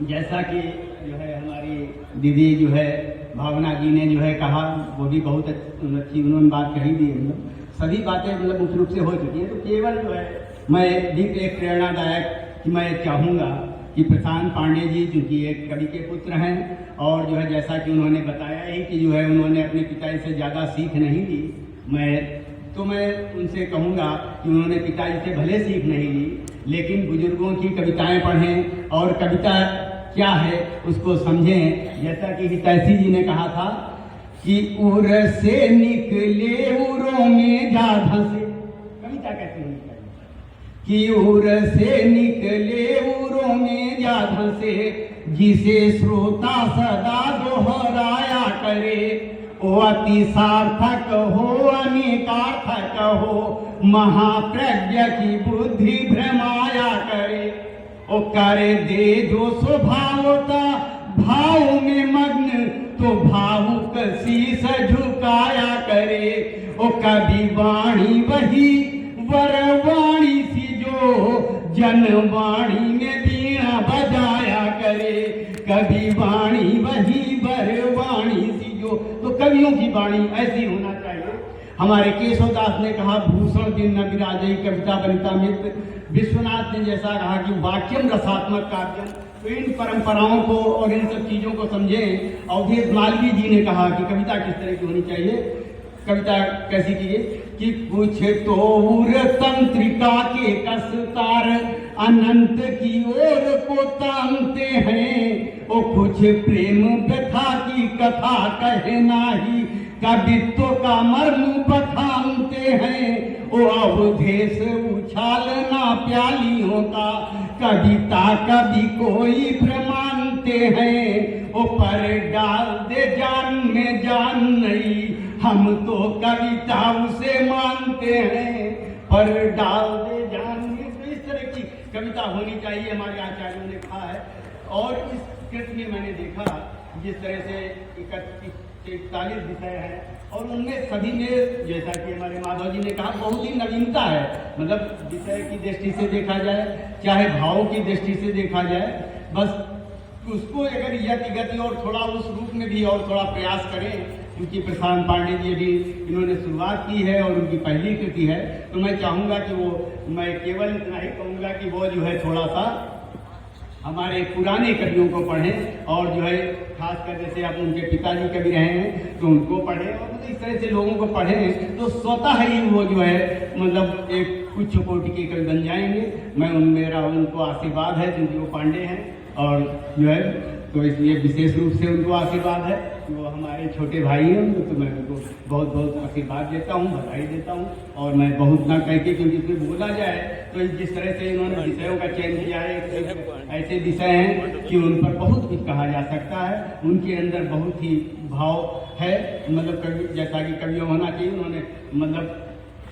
जैसा कि जो है हमारी दीदी जो है भावना जी ने जो है कहा, वो भी बहुत अच्छी उन्होंने बात कही दी। सभी बातें मतलब मुख्य रूप से हो चुकी हैं। तो केवल जो है मैं एक प्रेरणादायक कि मैं चाहूँगा कि प्रशांत पांडे जी चूँकि एक कवि के पुत्र हैं, और जो है जैसा कि उन्होंने बताया ही कि जो है उन्होंने अपने पिताजी से ज़्यादा सीख नहीं ली। मैं उनसे कहूँगा कि उन्होंने पिताजी से भले सीख नहीं ली, लेकिन बुजुर्गों की कविताएं पढ़ें और कविता क्या है उसको समझें। जैसा कि हितैषी जी ने कहा था कि उर से निकले उरों में जा धंसे। कविता कैसी होनी चाहिए कि उर से निकले उरों में जा धंसे, जिसे श्रोता सदा दोहराया करे। ओ अति सार्थक हो अनेकार्थक हो, महाप्रज्ञ की बुद्धि भ्रमाया करे। ओ करे दे जो स्वभावता भाव में मग्न, तो भावुक शीस झुकाया करे। ओ कभी वाणी वही वरवाणी सी जो, जनवाणी में बीणा बजाया करे। कभी वाणी वही वरवाणी सी जो, तो कवियों की वाणी ऐसी होना चाहिए। हमारे केशवदास ने कहा, भूषण दिन न विराजई कविता बनिता मित्र। विश्वनाथ ने जैसा कहा कि वाक्यम रसात्मक काव्यम। तो इन परंपराओं को और इन सब चीजों को समझें। अवधेश मालवीय जी ने कहा कि कविता किस तरह की होनी चाहिए। कविता कैसी कीजिए कि कुछ तो उर तंत्रिका के कसतार अनंत की ओर को तानते हैं। ओ कुछ प्रेम व्यथा की कथा कहे नाही, कवित्व का मर्म बखानते हैं। ओ अवधेश उछालना प्यालियों का, कविता कभी कोई भ्रमानते हैं। ओ पर डाल दे जान में जान नहीं, हम तो कविता उसे मानते हैं। पर डाल दे जान में, तो इस तरह की कविता होनी चाहिए, हमारे आचार्यों ने कहा है। और इस कृत में मैंने देखा जिस तरह से 41 विषय है, और उनमें सभी में जैसा कि हमारे माधव जी ने कहा बहुत ही नवीनता है। मतलब विषय की दृष्टि से देखा जाए, चाहे भाव की दृष्टि से देखा जाए, बस उसको अगर यति गति और थोड़ा उस रूप में भी और थोड़ा प्रयास करें, क्योंकि प्रशांत पांडे जी भी इन्होंने शुरुआत की है और उनकी पहली कृति है। तो मैं चाहूँगा कि वो, मैं केवल इतना ही कहूँगा कि वो जो है थोड़ा सा हमारे पुराने कवियों को पढ़ें, और जो है खासकर जैसे आप उनके पिताजी कवि रहे हैं तो उनको पढ़ें, और मतलब इस तरह से लोगों को पढ़ें तो स्वतः ही वो जो है मतलब एक उच्च कोटि के कवि बन जाएंगे। मैं मेरा उनको आशीर्वाद है, क्योंकि वो पांडे हैं और जो है तो इसलिए विशेष रूप से उनको आशीर्वाद है। वो हमारे छोटे भाई हैं, उनको तो मैं उनको बहुत बहुत आशीर्वाद देता हूँ, बधाई देता हूँ। और मैं बहुत ना कह के, क्योंकि इसमें बोला जाए तो जिस तरह से इन्होंने विषयों का चयन किया है, ऐसे विषय हैं कि उन पर बहुत कुछ कहा जा सकता है। उनके अंदर बहुत ही भाव है, मतलब कवि जैसा कि कवियों होना चाहिए। उन्होंने मतलब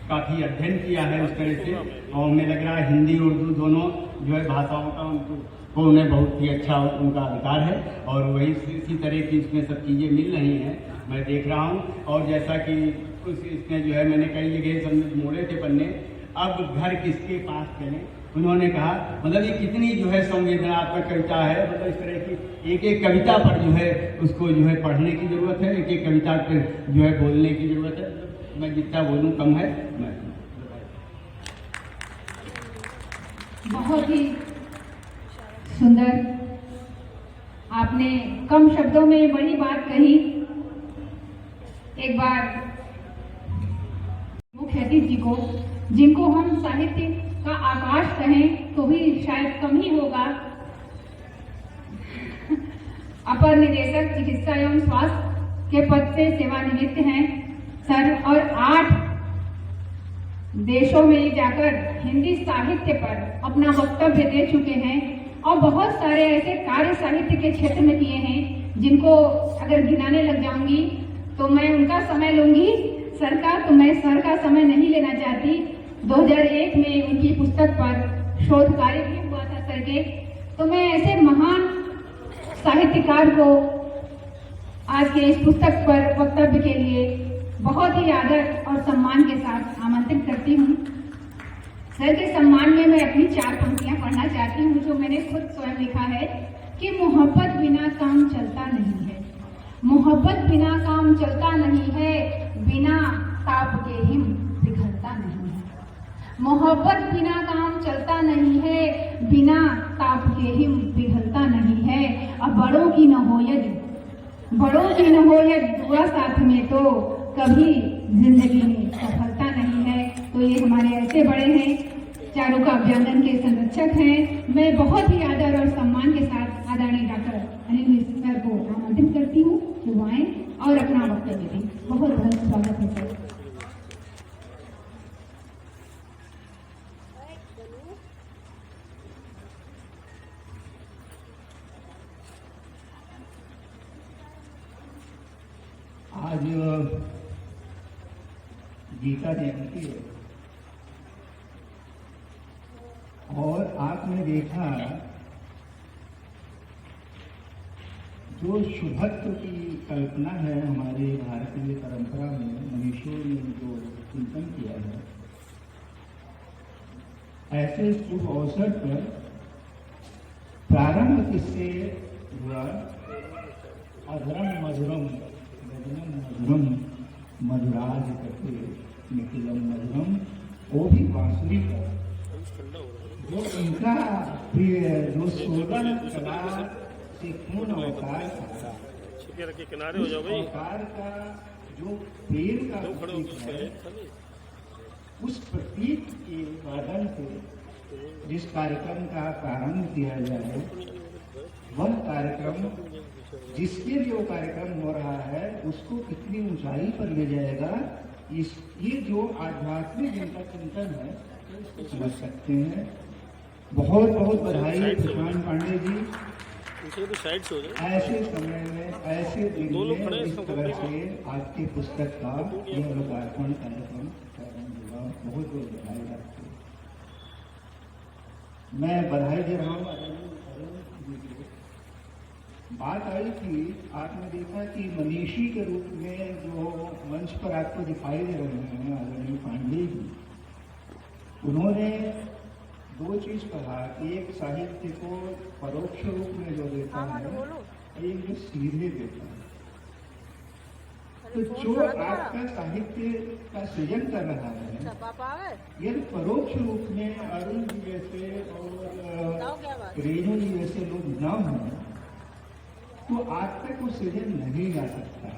काफ़ी अध्ययन किया है उस तरह से, और हमें लग रहा है हिंदी उर्दू दोनों जो है भाषाओं का उनको उन्हें बहुत ही अच्छा उनका अधिकार है, और वही इसी तरह की इसमें सब चीज़ें मिल रही हैं, मैं देख रहा हूँ। और जैसा कि उस इसमें जो है मैंने कई जगह समझ मोड़े थे पन्ने, अब घर किसके पास चलें। उन्होंने कहा मतलब ये कितनी जो है संवेदनात्मक कविता है। मतलब इस तरह की एक एक कविता पर जो है उसको जो है पढ़ने की ज़रूरत है, एक एक कविता पर जो है बोलने की ज़रूरत है। मैं जितना बोलूँ कम है। मैं बहुत ही सुंदर, आपने कम शब्दों में बड़ी बात कही। एक बार मुख्यति जी को, जिनको हम साहित्य का आकाश कहें तो भी शायद कम ही होगा, अपर निदेशक चिकित्सा एवं स्वास्थ्य के पद से सेवानिवृत्त हैं सर, और 8 देशों में जाकर हिंदी साहित्य पर अपना वक्तव्य दे चुके हैं, और बहुत सारे ऐसे कार्य साहित्य के क्षेत्र में किए हैं जिनको अगर गिनाने लग जाऊंगी तो मैं उनका समय लूंगी सर का, तो मैं सर का समय नहीं लेना चाहती। 2001 में उनकी पुस्तक पर शोध कार्य भी हुआ था सर के। तो मैं ऐसे महान साहित्यकार को आज के इस पुस्तक पर वक्तव्य के लिए बहुत ही आदर और सम्मान के साथ आमंत्रित करती हूँ। सर के सम्मान में मैं अपनी 4 पंक्तियां पढ़ना चाहती हूँ, जो मैंने खुद स्वयं लिखा है कि मोहब्बत बिना काम चलता नहीं है, मोहब्बत बिना काम चलता नहीं है, बिना ताप के हिम पिघलता नहीं है। मोहब्बत बिना काम चलता नहीं है, बिना ताप के हिम पिघलता नहीं है। अब बड़ों की न हो यदि दुआ साथ में, तो कभी जिंदगी में सफलता नहीं है। तो ये हमारे ऐसे बड़े हैं, चारों का अभियान के संरक्षक हैं। मैं बहुत ही आदर और सम्मान के साथ आदरणीय डॉक्टर अनिल मिश्र सर को आमंत्रित करती हूँ कि वो आए और अपना वक्तव्य गीता जयंती है और आपने देखा जो शुभत्व की कल्पना है हमारे भारतीय परंपरा में मनीषियों ने जो चिंतन किया है, ऐसे शुभ अवसर पर प्रारंभ किससे हुआ? अधरम मधुरम मधुरम मधुरम मधुराज करके निखिलम मधुरम, वो भी बांसुरी का जो उनका प्रिय जो 16 कला से पूर्ण अवतार था, किनारे हो जाओ भाई। अवतार का जो प्रेम का प्रतीक है, उस प्रतीक के वादन से जिस कार्यक्रम का प्रारंभ किया जाए, वह कार्यक्रम जिसके लिए वो कार्यक्रम हो रहा है उसको कितनी ऊंचाई पर ले जाएगा, ये जो आध्यात्मिक जिनका चिंतन है उसको समझ सकते हैं। बहुत बहुत बधाई प्रशांत पांडे जी। ऐसे समय में ऐसे दिन में इस तरह से आपकी पुस्तक का यह लोकार्पण कार्यक्रम प्रारंभ हुआ, बहुत बहुत बधाई आपको। मैं बधाई दे रहा हूँ अरुण जी को। बात आई कि आपने देखा कि मनीषी के रूप में जो मंच पर आपको दिखाई दे रहे हैं आदरणीय पांडे जी, उन्होंने दो चीज कहा, एक साहित्य को परोक्ष रूप में जो देता है, एक जो सीधे देता है। तो जो आपका साहित्य का सृजन कर रहा है, यदि परोक्ष रूप में अरुण जी जैसे और रेणु जी जैसे लोग न हों तो आज तक वो सृजन नहीं जा सकता।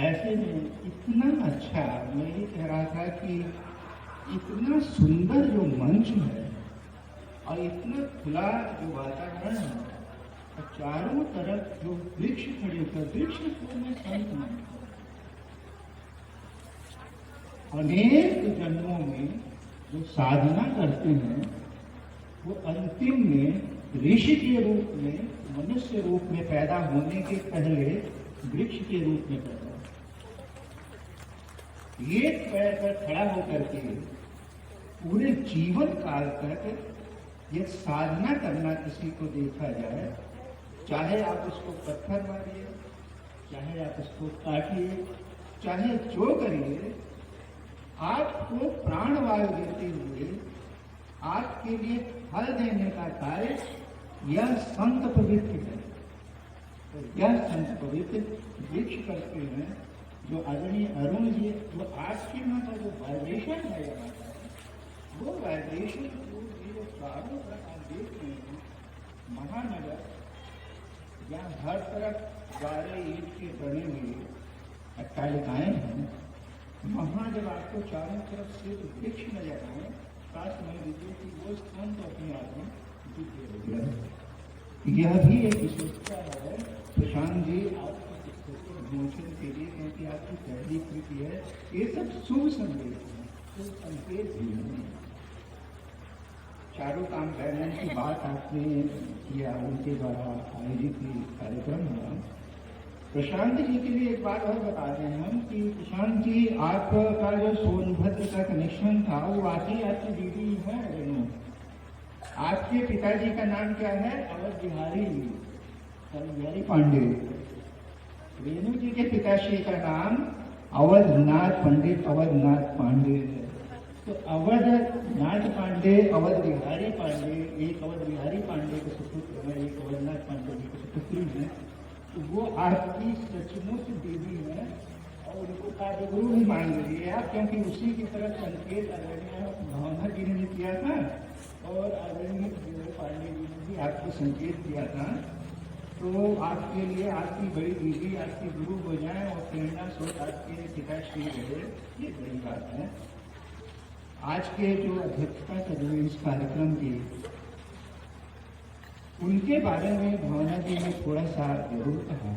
ऐसे में इतना अच्छा, मैं ये कह रहा था कि इतना सुंदर जो मंच है और इतना खुला जो वातावरण है और चारों तरफ जो वृक्ष खड़े होकर, वृक्ष को मैं संत मानता हूं। अनेक जन्मों में जो साधना करते हैं वो अंतिम में ऋषि के रूप में, मनुष्य रूप में पैदा होने के पहले वृक्ष के रूप में पैदा, एक पैर पर खड़ा होकर के पूरे जीवन काल तक ये साधना करना किसी को देखा जाए, चाहे आप उसको पत्थर मारिए, चाहे आप उसको काटिए, चाहे जो करिए, आपको प्राणवायु देते हुए आपके लिए फल देने का कार्य यह संत पवित्र है। तो यह संत पवित्र वृक्ष करते हैं जो आदरणीय अरुण जी, जो आपके यहाँ का जो वाइब्रेशन है यहाँ का, वो वाइब्रेशन को जो चारों तरफ आप देख रहे हैं, महानगर जहाँ हर तरफ 12 ईंट के बने हुए अट्टालिकाएं हैं, वहाँ जब आपको चारों तरफ से वृक्ष नजर आए, काश मैं देखिए कि वो स्थान तो अपने आप में दिव्य हो गया। यह भी एक विशेषता है प्रशांत जी आपकी पुस्तकों विमोचन के लिए, क्योंकि आपकी पहली कृति है। ये सब शुभ संदेश है, शुभ संकेत भी है। चारों काम करने की बात आपने किया, उनके द्वारा आयोजित कार्यक्रम हुआ। प्रशांत जी के लिए एक बात और बता दें हम कि प्रशांत जी, आपका जो सोनभद्र का कनेक्शन था वो वाकई आपकी दीदी है रेणु। आपके पिताजी का नाम क्या है? अवध बिहारी पांडे। रेणु जी के पिताश्री का नाम अवधनाथ पंडित अवधनाथ पांडे है। तो अवधनाथ पांडे, अवध बिहारी पांडे, एक अवध बिहारी पांडे के सुपुत्र है, एक अवधनाथ पांडे जी के सुपुत्री है। तो वो आपकी सचमुच दीदी है और उनको काजगुरु भी मान लीजिए आप, क्योंकि उसी की तरफ संकेत आदरणीय भावना जी ने किया था और आदरणीय पांडे जी ने भी आपको संकेत दिया था। तो आपके लिए आपकी बड़ी दीदी आपकी गुरु हो जाए और प्रेरणा स्रोत आपके पिताश्री रहे, ये बड़ी बात है। आज के जो अध्यक्षता कर रहे इस कार्यक्रम की, उनके बारे में भावना जी ने थोड़ा सा जरूर कहा।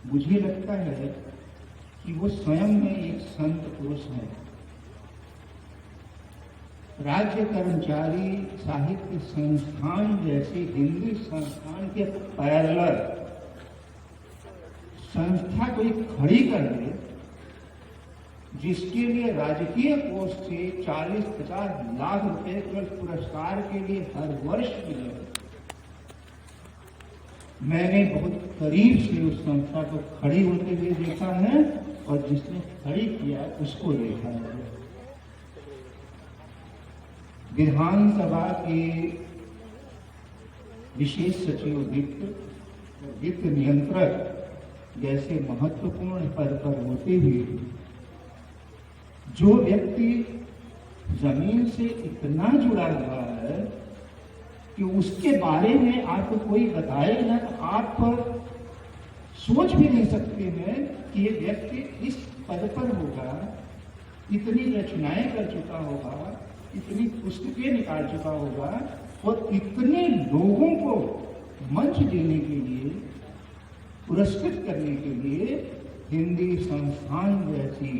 मुझे लगता है कि वो स्वयं में एक संत पुरुष है। राज्य कर्मचारी साहित्य संस्थान जैसे हिंदी संस्थान के पैरेलल संस्था कोई खड़ी कर दे जिसके लिए राजकीय कोष से 40-50 लाख रुपए केवल पुरस्कार के लिए हर वर्ष मिले। मैंने बहुत करीब से उस संस्था को खड़ी होते हुए देखा है और जिसने खड़ी किया उसको देखा है। विधानसभा के विशेष सचिव वित्त नियंत्रक जैसे महत्वपूर्ण पद पर होते हुए जो व्यक्ति जमीन से इतना जुड़ा हुआ है कि उसके बारे में आपको कोई बताए ना, तो आप सोच भी नहीं सकते हैं कि ये व्यक्ति इस पद पर होगा, इतनी रचनाएं कर चुका होगा, इतनी पुस्तकें निकाल चुका होगा और इतने लोगों को मंच देने के लिए, पुरस्कृत करने के लिए हिंदी संस्थान जैसी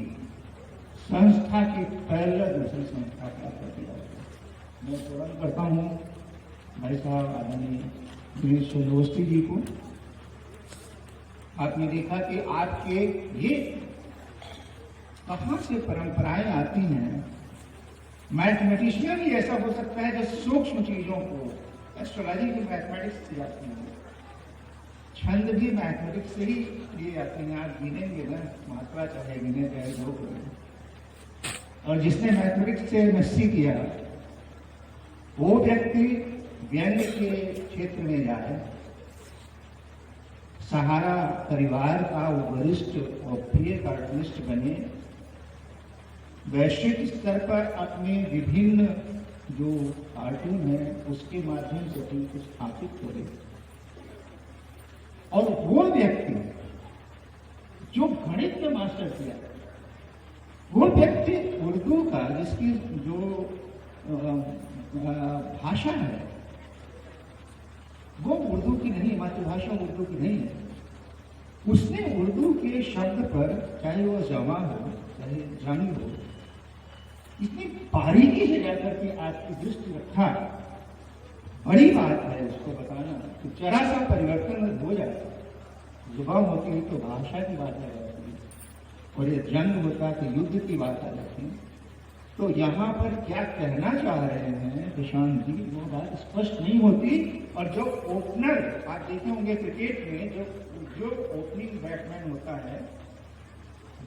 संस्था के पहले दूसरी संस्था का प्रतिनिधित्व मैं प्रणाम करता हूँ भाई साहब आदरणीय दिनेश चंद्रवस्ती जी को। आपने देखा कि आपके ये कहाँ से परंपराएं आती हैं। मैथमेटिशियन ही ऐसा हो सकता है जो सूक्ष्म चीजों को, एस्ट्रोलॉजी की मैथमेटिक्स से आती है, छंद भी मैथमेटिक्स से ही लिए आते हैं। आप गिनेंगे ना, मात्रा चाहे गिने चाहे जो करें। और जिसने मैथमेटिक्स से एमएससी किया वो व्यक्ति व्यंग्य के क्षेत्र में जाए, सहारा परिवार का वो वरिष्ठ और प्रिय कार्टूनिस्ट बने, वैश्विक स्तर पर अपने विभिन्न जो कार्टून है उसके माध्यम से उनको स्थापित करे। और वो व्यक्ति जो गणित में मास्टर किया, वो व्यक्ति उर्दू का जिसकी जो भाषा है वो उर्दू की नहीं, मातृभाषा उर्दू की नहीं है, उसने उर्दू के शब्द पर, चाहे वो जमा हो चाहे जानी हो, इतनी बारीकी से जाकर के आपकी दृष्टि रखा। बड़ी बात है उसको बताना कि जरा सा परिवर्तन हो जाता, जुबान होती है तो भाषा की बात आ जाती है, और ये जंग होता तो युद्ध की बात आ जाती है। तो यहाँ पर क्या कहना चाह रहे हैं प्रशांत जी, वो बात स्पष्ट नहीं होती। और जो ओपनर आप देखे होंगे क्रिकेट में, जो ओपनिंग बैट्समैन होता है,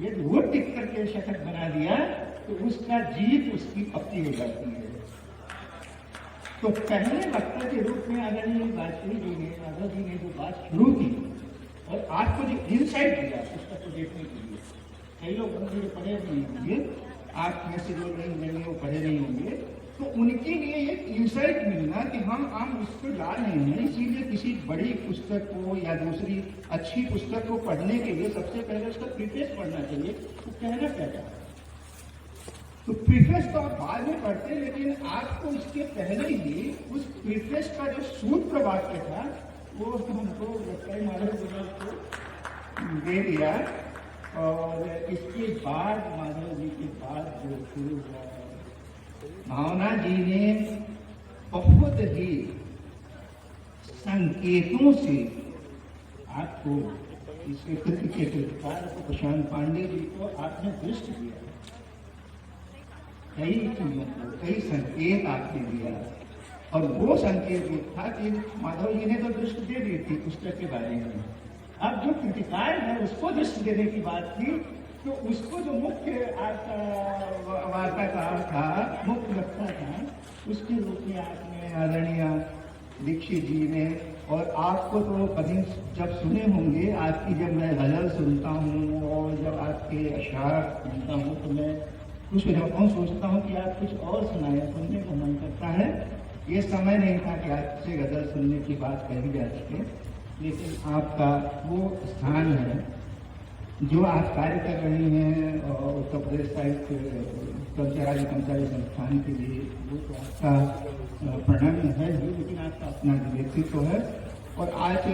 ये वो टिक करके शतक बना दिया तो उसका जीत उसकी पक्की हो जाती है। तो पहले वक्ता के रूप में आदरणीय वाजपेयी जी ने, माधव जी ने जो बात शुरू की और आपको जो इंसाइट दिया पुस्तक को देखने के लिए, कई लोग मुझे पढ़े नहीं होंगे, आप में से जो नहीं होंगे वो पढ़े नहीं होंगे, तो उनके लिए एक इंसाइट मिलना कि हम उसको ला रहे हैं। इसीलिए किसी बड़ी पुस्तक को या दूसरी अच्छी पुस्तक को पढ़ने के लिए सबसे पहले उसका प्रीफेस पढ़ना चाहिए। तो कहना क्या था, तो प्रीफेस तो आप बाद में पढ़ते हैं, लेकिन आपको इसके पहले ही उस प्रीफेस का जो सूत्र वाक्य था वो हमको डॉक्टर माधव को दे दिया। और इसके बाद माधव जी के बाद जो शुरू हुआ, भावना जी ने बहुत ही संकेतों से आपको इसके कृति के कृतिकार को, प्रशांत पांडे जी को आपने दृष्टि दिया, कई चीजों को, कई संकेत आपने दिया। और वो संकेत ये था कि माधव जी ने तो दृष्टि दे दी थी पुस्तक के बारे में, अब जो कृतिकार है उसको दृष्टि देने की बात थी। तो उसको जो मुख्य आपका वार्ताकार था, मुख्य वक्ता था, उसके रूप में आपने आदरणीय दीक्षित जी ने, और आपको तो कभी जब सुने होंगे, आपकी जब मैं गजल सुनता हूँ और जब आपके अशार सुनता हूँ तो मैं कुछ जब सोचता हूँ कि आप कुछ और सुनाए, सुनने को मन करता है। ये समय नहीं था कि आपसे गजल सुनने की बात कही जा सके, लेकिन आपका वो स्थान है जो आप कार्य कर रहे हैं और उत्तर प्रदेश साहित्य कर्मचारी संस्थान के लिए, वो तो आपका प्रणम्य है ही, लेकिन आपका अपना व्यक्तित्व है। और आज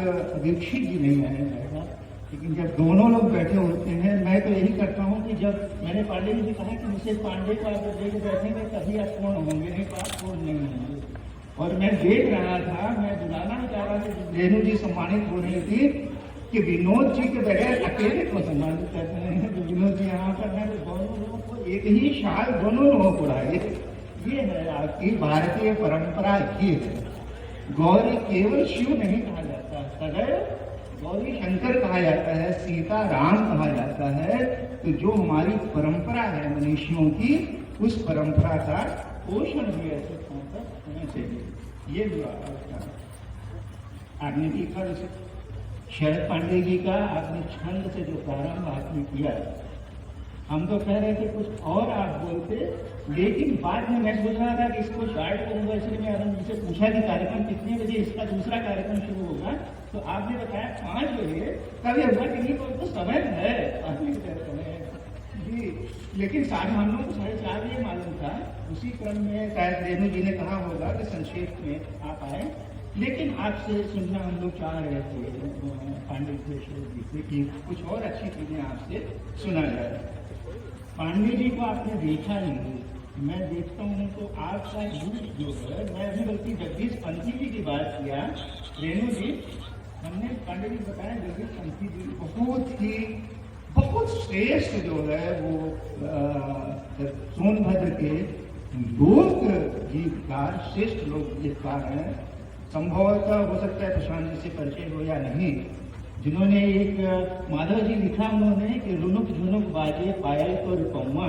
दीक्षित जी नहीं आए हैं, लेकिन जब दोनों लोग बैठे होते हैं, मैं तो यही करता हूँ कि जब मैंने पांडे जी ने कहा कि मिसेज पांडे को आप जब लेकर बैठेंगे तभी आप पूर्ण होंगे, नहीं तो आप पूर्ण नहीं होंगे। और मैं देख रहा था, मैं बुलाना चाह रहा था, रेणु जी सम्मानित हो रही थी, कि विनोद जी के बगैर अकेले को सम्मानित करते हैं, तो विनोद जी यहाँ पर हैं तो दोनों लोगों को एक ही शाल दोनों लोगों को उड़ाइए। ये है आपकी भारतीय परंपरा। ये है गौरी केवल शिव नहीं कहा जाता, सदैव गौरी शंकर कहा जाता है, सीता राम कहा जाता है। तो जो हमारी परंपरा है मनीषियों की, उस परंपरा का पोषण भी ऐसे होना चाहिए। ये हुआ आपने देखा जैसे शरद पांडे जी का आपने छंद से जो प्रारंभ आपने किया, हम तो कह रहे थे कुछ और आप बोलते, लेकिन बाद में मैं सोच रहा था कि इसको शॉर्ट करूंगा, इसलिए मैं आनंद जी से पूछा कि कार्यक्रम कितने बजे इसका दूसरा कार्यक्रम शुरू होगा, तो आपने बताया 5 बजे। तब यह हुआ कि नहीं तो समय है, समय जी, लेकिन साढ़े हम लोग को 4:30 बजे मालूम था। उसी क्रम में शायद रेणु जी ने कहा होगा कि संक्षेप में आप आए, लेकिन आपसे सुनना हम लोग चाह रहे थे पांडे जी से कि कुछ और अच्छी चीजें आपसे सुना जाए। पांडे जी को आपने देखा नहीं, मैं देखता हूँ तो आपका रूप जो है, मैं अभी बल्कि जगदीश पंथी जी की बात किया, रेणु जी हमने पांडे जी बताया जगदीश पंथी जी बहुत श्रेष्ठ जो है वो सोनभद्र के लोक गीतकार, श्रेष्ठ लोक गीतकार हैं। संभवतः हो सकता है प्रशांत जी से परिचय हो या नहीं, जिन्होंने एक माधव जी लिखा उन्होंने कि रुनुक झुनुक बाजे पायल को रुकौमा,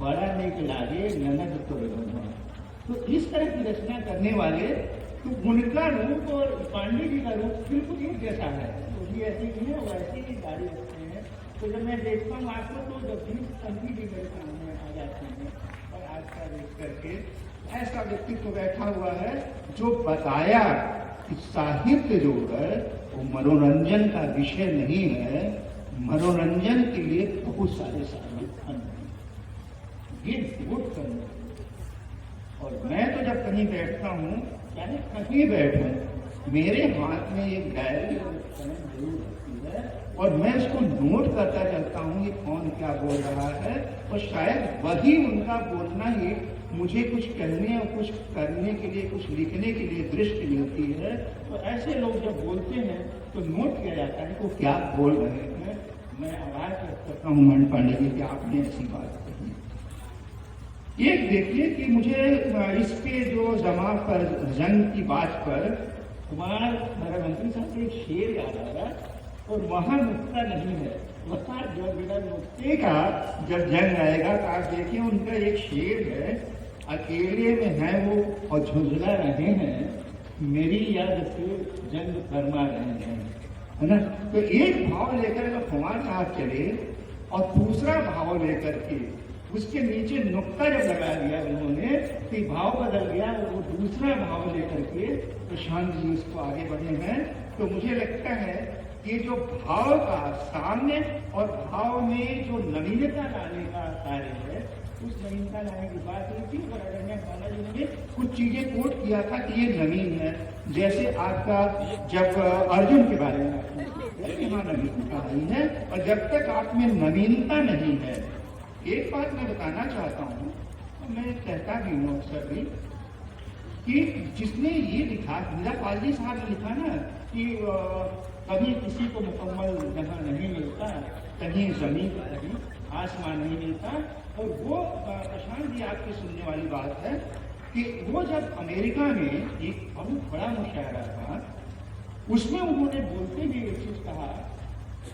बड़ा नेक लागे ननद को रुकौमा। तो इस तरह की रचना करने वाले, तो उनका रूप और पांडे जी का रूप बिल्कुल एक जैसा है। तो ये ऐसी ही है, वैसे ही गाड़ी रखते हैं। तो जब मैं देखता हूँ आपको तो जगदीश पंथी जी मेरे सामने आ जाते हैं, और आज का देख करके ऐसा व्यक्तित्व बैठा हुआ है जो बताया कि साहित्य जो है वो मनोरंजन का विषय नहीं है, मनोरंजन के लिए बहुत सारे साधन गुड करने। और मैं तो जब कहीं बैठता हूँ, चाहे कहीं बैठूं, मेरे हाथ में एक डायरी और पेन जरूर होती है, और मैं उसको नोट करता चलता हूँ कि कौन क्या बोल रहा है, और शायद वही उनका बोलना ही मुझे कुछ कहने और कुछ करने के लिए, कुछ लिखने के लिए दृष्टि मिलती है। तो ऐसे लोग जब बोलते हैं तो नोट किया जाता है कि वो क्या बोल रहे हैं। मैं आवाज करता हूँ मणि पांडे जी कि आपने ऐसी बात कही। एक देखिए कि मुझे इसके जो जमा पर जंग की बात पर कुमार मंत्री साहब से एक शेर याद आ रहा, और वहां नुक्ता नहीं है, वहां जो बिना नुक्ते का जब जंग आएगा तो आप देखिए उनका एक शेर है, अकेले में है वो और झुंझला रहे हैं, मेरी याद से जंग फरमा रहे हैं, है ना। तो एक भाव लेकर जब कुमार साहब चले और दूसरा भाव लेकर के उसके नीचे नुक्ता जब लगा दिया उन्होंने, तो भाव बदल गया, वो दूसरा भाव लेकर के प्रशांत जी उसको आगे बढ़े हैं। तो मुझे लगता है कि जो भाव का सामने और भाव में जो नवीनता लाने का कार्य है, उस नवीनता लाने की बात हुई थी। और अगर मैं बालाजी ने कुछ चीजें कोट किया था कि ये नवीन है, जैसे आपका जब अर्जुन के बारे में यहाँ नवीनता आई है, और जब तक आप में नवीनता नहीं है, एक बात मैं बताना चाहता हूँ, मैं कहता भी हूँ अक्सर भी, कि जिसने ये लिखा, मीरा पालजी साहब ने लिखा ना कि कभी किसी को मुकम्मल जहाँ नहीं मिलता, कहीं जमीन कहीं आसमान नहीं मिलता। और वो प्रशांत जी आपकी सुनने वाली बात है कि वो जब अमेरिका में एक बहुत बड़ा मुशायरा था, उसमें उन्होंने बोलते हुए एक चीज कहा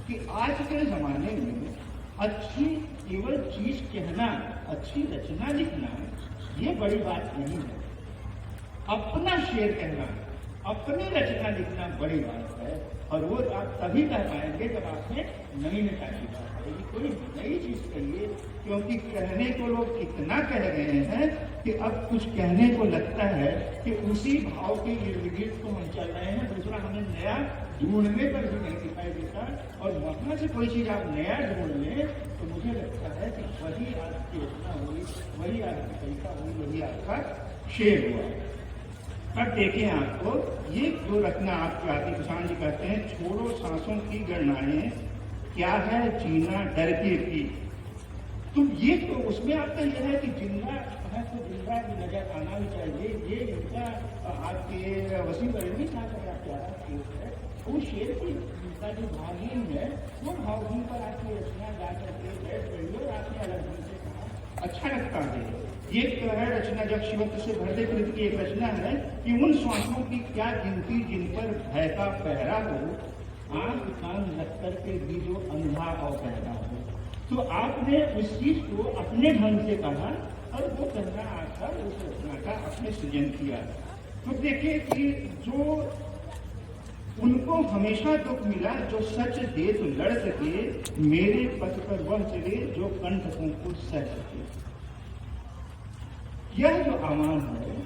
कि आज के जमाने में अच्छी केवल चीज कहना, अच्छी रचना लिखना, ये बड़ी बात नहीं है। अपना शेर कहना, अपनी रचना लिखना बड़ी बात है, और वो आप तभी कह पाएंगे जब आपने नवीनता की बात करेगी, कोई नई चीज कहिए, क्योंकि कहने को लोग इतना कह रहे हैं कि अब कुछ कहने को लगता है कि उसी भाव के इर्द गिर्द को हम चल रहे हैं, दूसरा हमें नया ढूंढने पर भी नहीं दिखाई देता। और वहां से कोई चीज आप नया ढूंढ लें तो मुझे लगता है कि वही आपकी रचना हुई, वही आपकी कविता हुई, वही आपका शेर हुआ। अब देखें आपको ये जो रचना आपकी आती, किसान जी कहते हैं, छोड़ो सांसों की गणनाएं, क्या है जीना डर के भी। तो ये तो उसमें आपका यह है कि जिंदा है तो जिंदा भी नजर आना भी चाहिए। ये इनका आपके वसीम बरेलवी साहब का प्यारा शेर है, वो शेर की उनका जो भावहीन है वो भावहीन पर आपकी रचना गा करके बैठ गई और आपने अलग ढंग से कहा, अच्छा लगता है। ये तो है रचना जब शिवत्व से भरदे कृत की एक रचना है कि उन श्वासों की क्या गिनती जिन पर भय का पहरा हो, आंख कान रख करके भी जो अंधा और पहरा हो। तो आपने उस चीज को अपने ढंग से कहा और वो कहना आकर उस रचना का अपने सृजन किया। तो देखिए कि जो उनको हमेशा दुख मिला, जो सच दे तो लड़ सके, मेरे पथ पर वह चले जो कंठ को सह सके। यह जो आह्वान है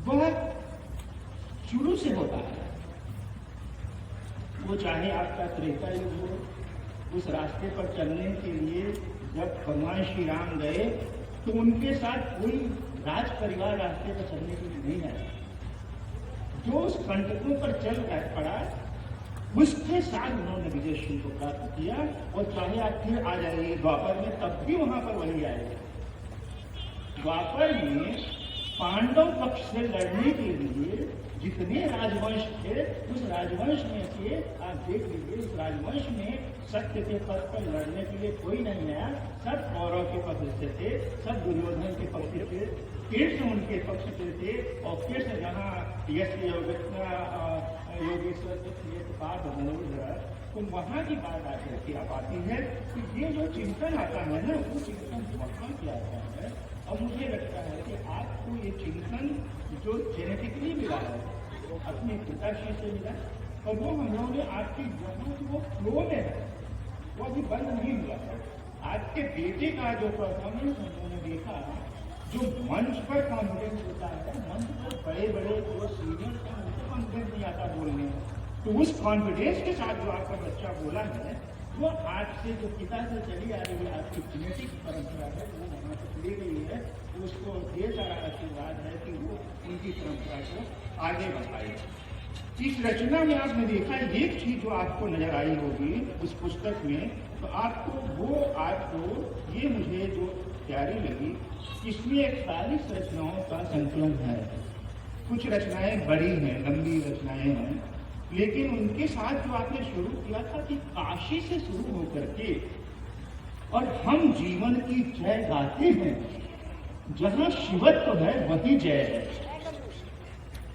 वह शुरू से होता है। वो चाहे आपका त्रेता युग हो, उस रास्ते पर चलने के लिए जब भगवान श्री राम गए तो उनके साथ कोई राज परिवार रास्ते पर चलने के लिए नहीं आया। जो उस कंटकों पर चल पड़ा उसके साथ उन्होंने विजय श्री को प्राप्त किया। और चाहे आप फिर आ जाइए द्वापर में, तब भी वहां पर वही आएगा। द्वापर में पांडव पक्ष से लड़ने के लिए जितने राजवंश थे, उस राजवंश में से आप देख लीजिए, उस राजवंश में सत्य के पक्ष पर लड़ने के लिए कोई नहीं आया। सब कौरव के पक्ष से थे, सब दुर्योधन के पक्ष से थे, कृष्ण उनके पक्ष से थे। और कृष्ण जहाँ यश योगेश्वर पाठ तो वहाँ की बात आकर के आप आती है कि ये जो चिंतन आता है ना, वो चिंतन वहाँ की आता है। और मुझे लगता है कि आपको ये चिंतन जो जेनेटिकली मिला है वो अपने पिताश्री से मिला, और वो हम लोगों ने आपकी जहाँ वो फ्लो में है वो अभी बंद नहीं हुआ है। आपके बेटे का जो परफॉर्मेंस हम लोगों ने देखा, जो मंच पर कॉन्फिडेंस होता है, मंच पर बड़े बड़े जो सीनियर का उनको कॉन्फिडेंस नहीं आता बोलने में, तो उस कॉन्फिडेंस के साथ जो आपका बच्चा बोला है वो आपसे जो पिता से चली आ रही है, आपकी जेनेटिक परंपरा है, वो वहाँ से चली गई है। उसको ढेर सारा आशीर्वाद है कि वो उनकी परंपरा को आगे बढ़ाए। इस रचना में आपने देखा एक चीज जो आपको नजर आई होगी उस पुस्तक में, तो आपको ये मुझे जो प्यारी लगी, इसमें 41 रचनाओं का संकलन है। कुछ रचनाएं बड़ी हैं, लंबी रचनाएं हैं, लेकिन उनके साथ जो आपने शुरू किया था कि काशी से शुरू होकर के और हम जीवन की जय गाते हैं, जहां शिवत्व है वही जय है।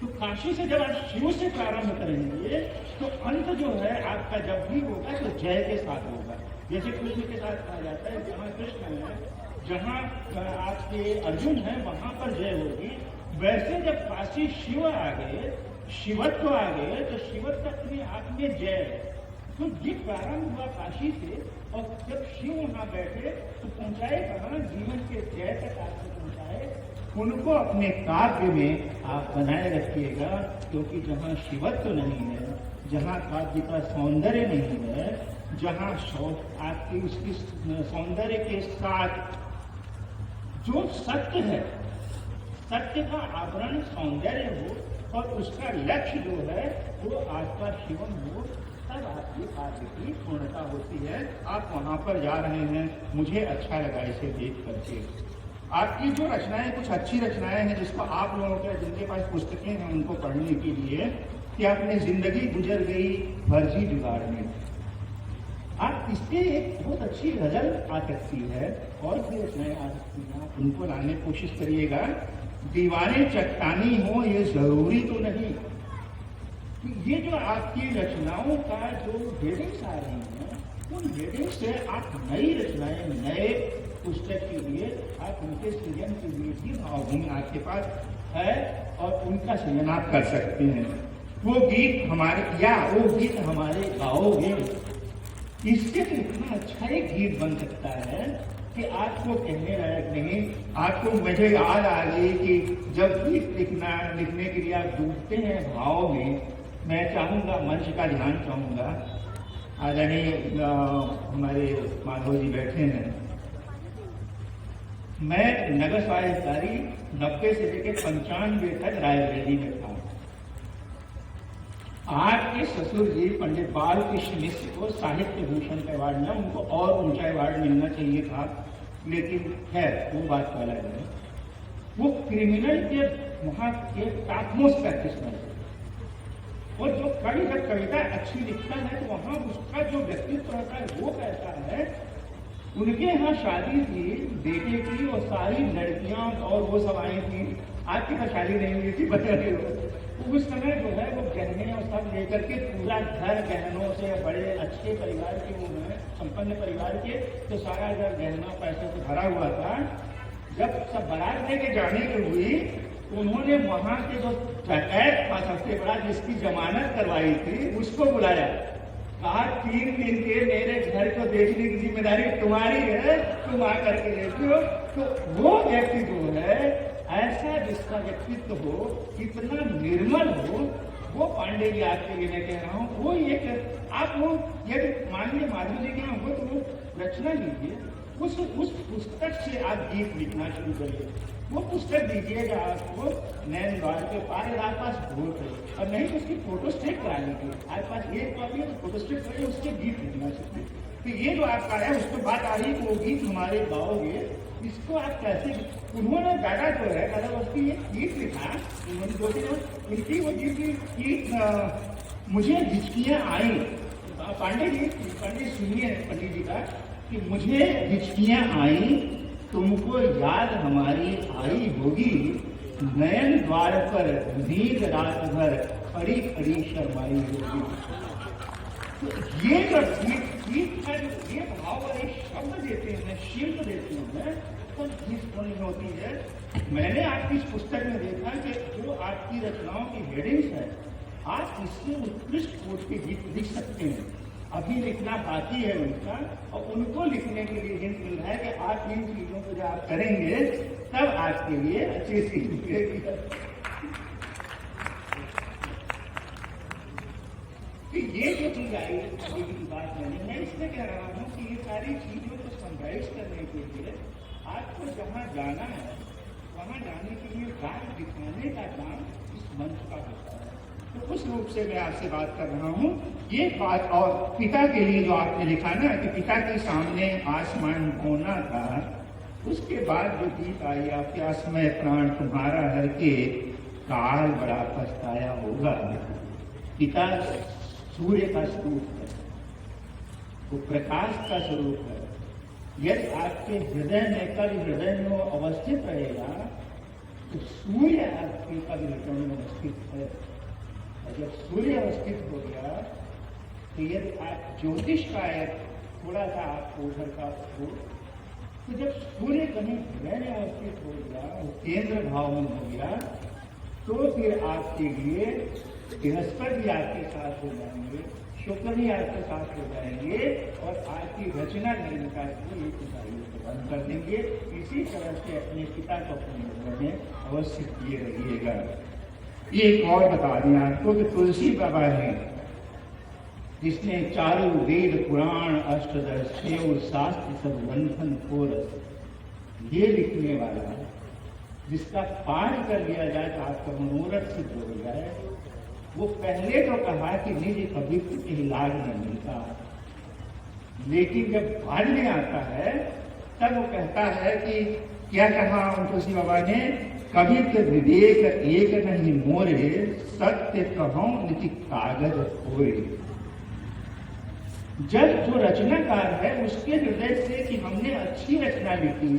तो काशी से जब आप शिव से प्रारंभ करेंगे तो अंत जो है आपका जब भी होगा तो जय के साथ होगा। जैसे कृष्ण के साथ कहा जाता है जहाँ कृष्ण है, जहाँ आपके अर्जुन है, वहां पर जय होगी। वैसे जब काशी शिव आ गए, शिवत्व आ गए, तो शिवत्व अपने आप में जय है। तो ये प्रारंभ हुआ काशी से, और जब शिव वहां बैठे तो पहुंचाए कहाँ, जीवन के जय तक आपको पहुंचाए। उनको अपने काव्य में आप बनाए रखिएगा, क्योंकि जहाँ शिवत्व नहीं है, जहाँ काव्य का सौंदर्य नहीं है, जहाँ आपकी उसकी सौंदर्य के साथ जो सत्य है, सत्य का आवरण सौंदर्य हो और उसका लक्ष्य जो है वो आपका शिवम हो, तब आपकी कार्य की पूर्णता होती है। आप वहां पर जा रहे हैं, मुझे अच्छा लगा इसे देख करके। आपकी जो रचनाएं कुछ अच्छी रचनाएं हैं जिसको आप लोगों के जिनके पास पुस्तकें हैं उनको पढ़ने के लिए, कि आपने जिंदगी गुजर गई फर्जी जुगाड़ में। आप इससे एक बहुत अच्छी गजल आ सकती है, और भी रचनाएं आ सकती हैं, आप उनको लाने की कोशिश करिएगा। दीवारें चट्टानी हो ये जरूरी तो नहीं। ये जो आपकी रचनाओं का जो हेडिंग्स आ रही हैं, उन हेडिंग्स से आप नई रचनाएं, नए पुस्तक के लिए आप उनके सृजन के लिए भी भावभूमि आपके पास है और उनका सृजन आप कर सकते हैं। वो गीत हमारे गाओगे, इससे तो इतना अच्छा एक गीत बन सकता है कि आपको कहने लायक नहीं। आपको मुझे याद आ गई कि जब गीत लिखने के लिए आप डूबते हैं भाव में, मैं चाहूँगा मंच का ध्यान चाहूँगा। आदरणीय हमारे माधव जी बैठे हैं। मैं नगर स्वास्थ्य अधिकारी 90 से लेकर 95 तक रायबरेली में था। आपके ससुर जी पंडित बाल कृष्ण मिश्र को साहित्य भूषण का अवार्ड मिला, उनको और ऊंचा अवार्ड मिलना चाहिए था, लेकिन खैर वो बात तो अलग है। वो क्रिमिनल के वहां के टॉपमोस्ट प्रैक्टिशनर थे। और जो कवि जब कविता अच्छी लिखता है तो वहां उसका जो व्यक्तित्व रहता है वो कहता है। उनके यहाँ शादी थी बेटे की और सारी लड़कियां और वो सब आई थी। आपकी तो शादी नहीं हुई थी, बता रहे हो। तो उस समय जो है वो गहने और सब लेकर के पूरा घर गहनों से, बड़े अच्छे परिवार के वो हैं, संपन्न परिवार के, तो सारा घर गहना पैसे से भरा हुआ था। जब सब बारात लेके जाने की हुई तो उन्होंने वहां के जो डकैत था सबसे बड़ा, जिसकी जमानत करवाई थी, उसको बुलाया। कहा 3 दिन के मेरे घर को देखने की जिम्मेदारी तुम्हारी है, तुम आकर के लेती हो। तो वो व्यक्ति जो है ऐसा जिसका व्यक्तित्व हो, इतना निर्मल हो, वो पांडे जी आपके लिए मैं कह रहा हूँ। वो एक आप वो यदि मान लीजिए माधुरी जी के यहाँ हो तो वो रचना लीजिए, उस पुस्तक से आप गीत लिखना शुरू करिए। वो पुस्तक दीजिएगा आपको नैन द्वार के पार, आपके पास वोट है, और नहीं तो उसकी फोटोस्टेट करा लीजिए। आपके पास एक कॉपी है तो फोटोस्टेट कराइए, उसके गीत लिखना चाहिए। तो ये जो आपका है उसको बात आ रही कि वो गीत हमारे गाओगे, इसको आप कैसे। उन्होंने दादा जो है दादा उसकी एक गीत लिखा, उन्होंने जो उनकी वो गीत मुझे हिचकियां आई। पांडे जी सुनिए पंडित जी का कि मुझे हिचकियां आई, तुमको याद हमारी आई होगी, नयन द्वार पर नींद रात भर खड़ी खड़ी शर्माई होगी। तो ये जो गीत है, ये भाव वाले शब्द देते हैं, शिल्प देते हैं, तो गीत होनी होती है। मैंने आपकी इस पुस्तक में देखा कि जो आपकी रचनाओं की हेडिंग्स है, आप इससे उत्कृष्ट कोट के गीत लिख सकते हैं। अभी लिखना बाकी है उनका, और उनको लिखने के लिए हिंट मिल रहा है कि आप इन चीजों को जब आप करेंगे तब आपके लिए अच्छी चीज मिलेगी। तो ये जो चीज आई की बात मैं इसमें कह रहा हूँ कि ये सारी चीजों को समराइज करने के लिए आपको जहाँ जाना है वहां जाने के लिए बात दिखाने का काम इस मंच का होता है। तो उस रूप से मैं आपसे बात कर रहा हूँ ये बात। और पिता के लिए जो आपने लिखा ना कि पिता के सामने आसमान होना था, उसके बाद जो गीत आई आपके असमय प्राण तुम्हारा हर के, काल बड़ा पछताया होगा। पिता सूर्य का स्वरूप है, वो प्रकाश का स्वरूप है। यदि आपके हृदय में कभी हृदय में वो अवस्थित रहेगा तो सूर्य आपके कभी हृदय में अवस्थित है। और जब सूर्य अवस्थित हो गया तो यदि आप ज्योतिष का एक थोड़ा सा आपको उधर का हो, तो जब सूर्य कहीं हृदय में अवस्थित हो गया, वो केंद्र भाव में हो गया, तो फिर आपके लिए बृहस्पति आपके साथ हो जाएंगे, शुक्र भी आपके साथ हो जाएंगे, और आपकी रचना करने का एक इकाई को बंद कर देंगे। इसी तरह से अपने पिता को अपने हृदय में अवश्य किए रहिएगा। एक और बता दें आपको कि तुलसी बाबा है जिसने चारों वेद पुराण अष्टदश और शास्त्र सब बंधन को ये लिखने वाला, जिसका पाठ कर लिया जाए तो आपका मनोरथ सिद्ध हो जाए। वो पहले तो कहा कि निज कवित्व के लाभ नहीं मिलता, लेकिन जब बाद में आता है तब वो कहता है कि क्या कहा तुलसी बाबा ने, कवित्व विवेक एक नहीं मोरे, सत्य कहूं निति कागज खोए। जब जो रचनाकार है उसके हृदय से कि हमने अच्छी रचना लिखी,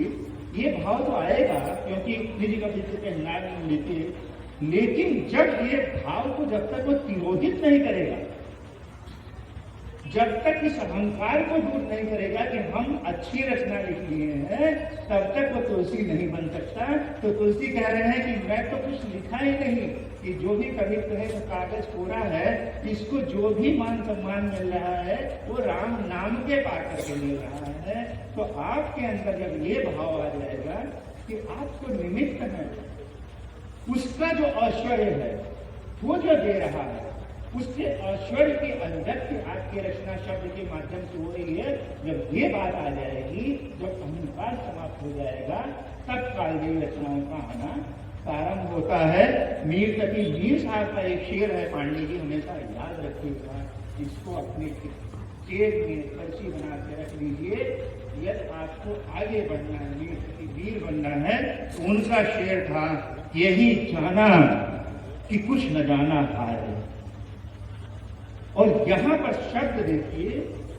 ये भाव तो आएगा क्योंकि निज कवित्व के लाभ नहीं मिलते। लेकिन जब ये भाव को जब तक वो तिरोधित नहीं करेगा, जब तक इस अहंकार को दूर नहीं करेगा कि हम अच्छी रचना लिख लिए हैं, तब तक वो तुलसी नहीं बन सकता। तो तुलसी कह रहे हैं कि मैं तो कुछ लिखा ही नहीं, कि जो भी कवित्व है वो कागज कोरा है, इसको जो भी मान सम्मान मिल रहा है वो राम नाम के पाकर के मिल रहा है। तो आपके अंदर जब ये भाव आ जाएगा कि आपको निमित्त है, उसका जो ऐश्वर्य है वो जो दे रहा है, उसके ऐश्वर्य के अभिव्यक्ति आपके रचना शब्द के माध्यम से हो रही है। जब ये बात आ जाएगी, जब अहंकार समाप्त हो जाएगा, तब कालदेव रचनाओं का आना प्रारंभ होता है। मीर साहब का एक शेर है, पांडे जी हमेशा याद रखिएगा, इसको अपने जेब में पर्ची बना के रख लीजिए। यदि आपको आगे बढ़ना है, वीर बनना है, तो उनका शेर था, यही जाना कि कुछ न जाना है, और यहाँ पर शब्द देखिए,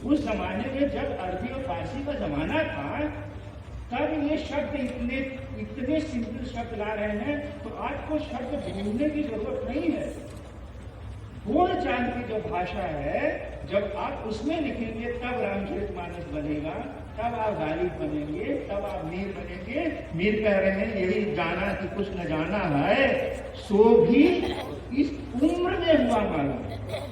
उस जमाने में जब अरबी और फारसी का जमाना था, तब ये शब्द इतने सिंपल शब्द ला रहे हैं, तो आपको शब्द ढूंढने की जरूरत नहीं है। बोल चाल की जो भाषा है, जब आप उसमें लिखेंगे तब रामचरितमानस बनेगा, तब आप गालिब बनेंगे, तब आप मीर बनेंगे। मीर कह रहे हैं यही जाना कि कुछ न जाना है, सो भी इस उम्र में हुआ मालूम।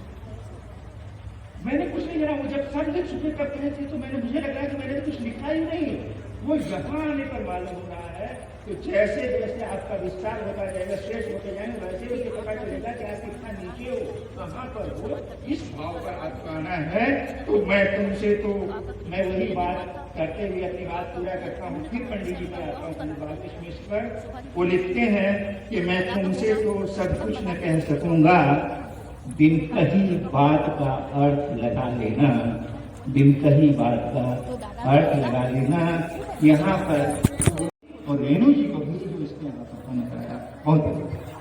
मैंने कुछ नहीं जाना, वो जब सब लिख चुके करते हैं थे, तो मुझे लग रहा है कि मैंने कुछ लिखा ही नहीं है। वो यहाँ आने पर मालूम हो रहा है। तो जैसे जैसे आपका विस्तार होता जाएगा, श्रेष्ठ होते जाएंगे, वैसे वैसे पता चलेगा कि आप कितना नीचे हो, कहाँ पर हो। इस भाव पर आपका आना है। तो मैं तुमसे तो मैं वही बात करते हुए अपनी बात पूरा करता हूँ। फिर पंडित जी पर आता हूँ, बालकृष्ण मिश्र पर। वो लिखते हैं कि मैं तुमसे तो सब कुछ न कह सकूंगा, बिन कही बात का अर्थ लगा लेना, बिन कही बात का अर्थ लगा लेना। यहाँ पर और रेणु जी को भी जो इसके यहाँ पर कराया, बहुत अच्छा।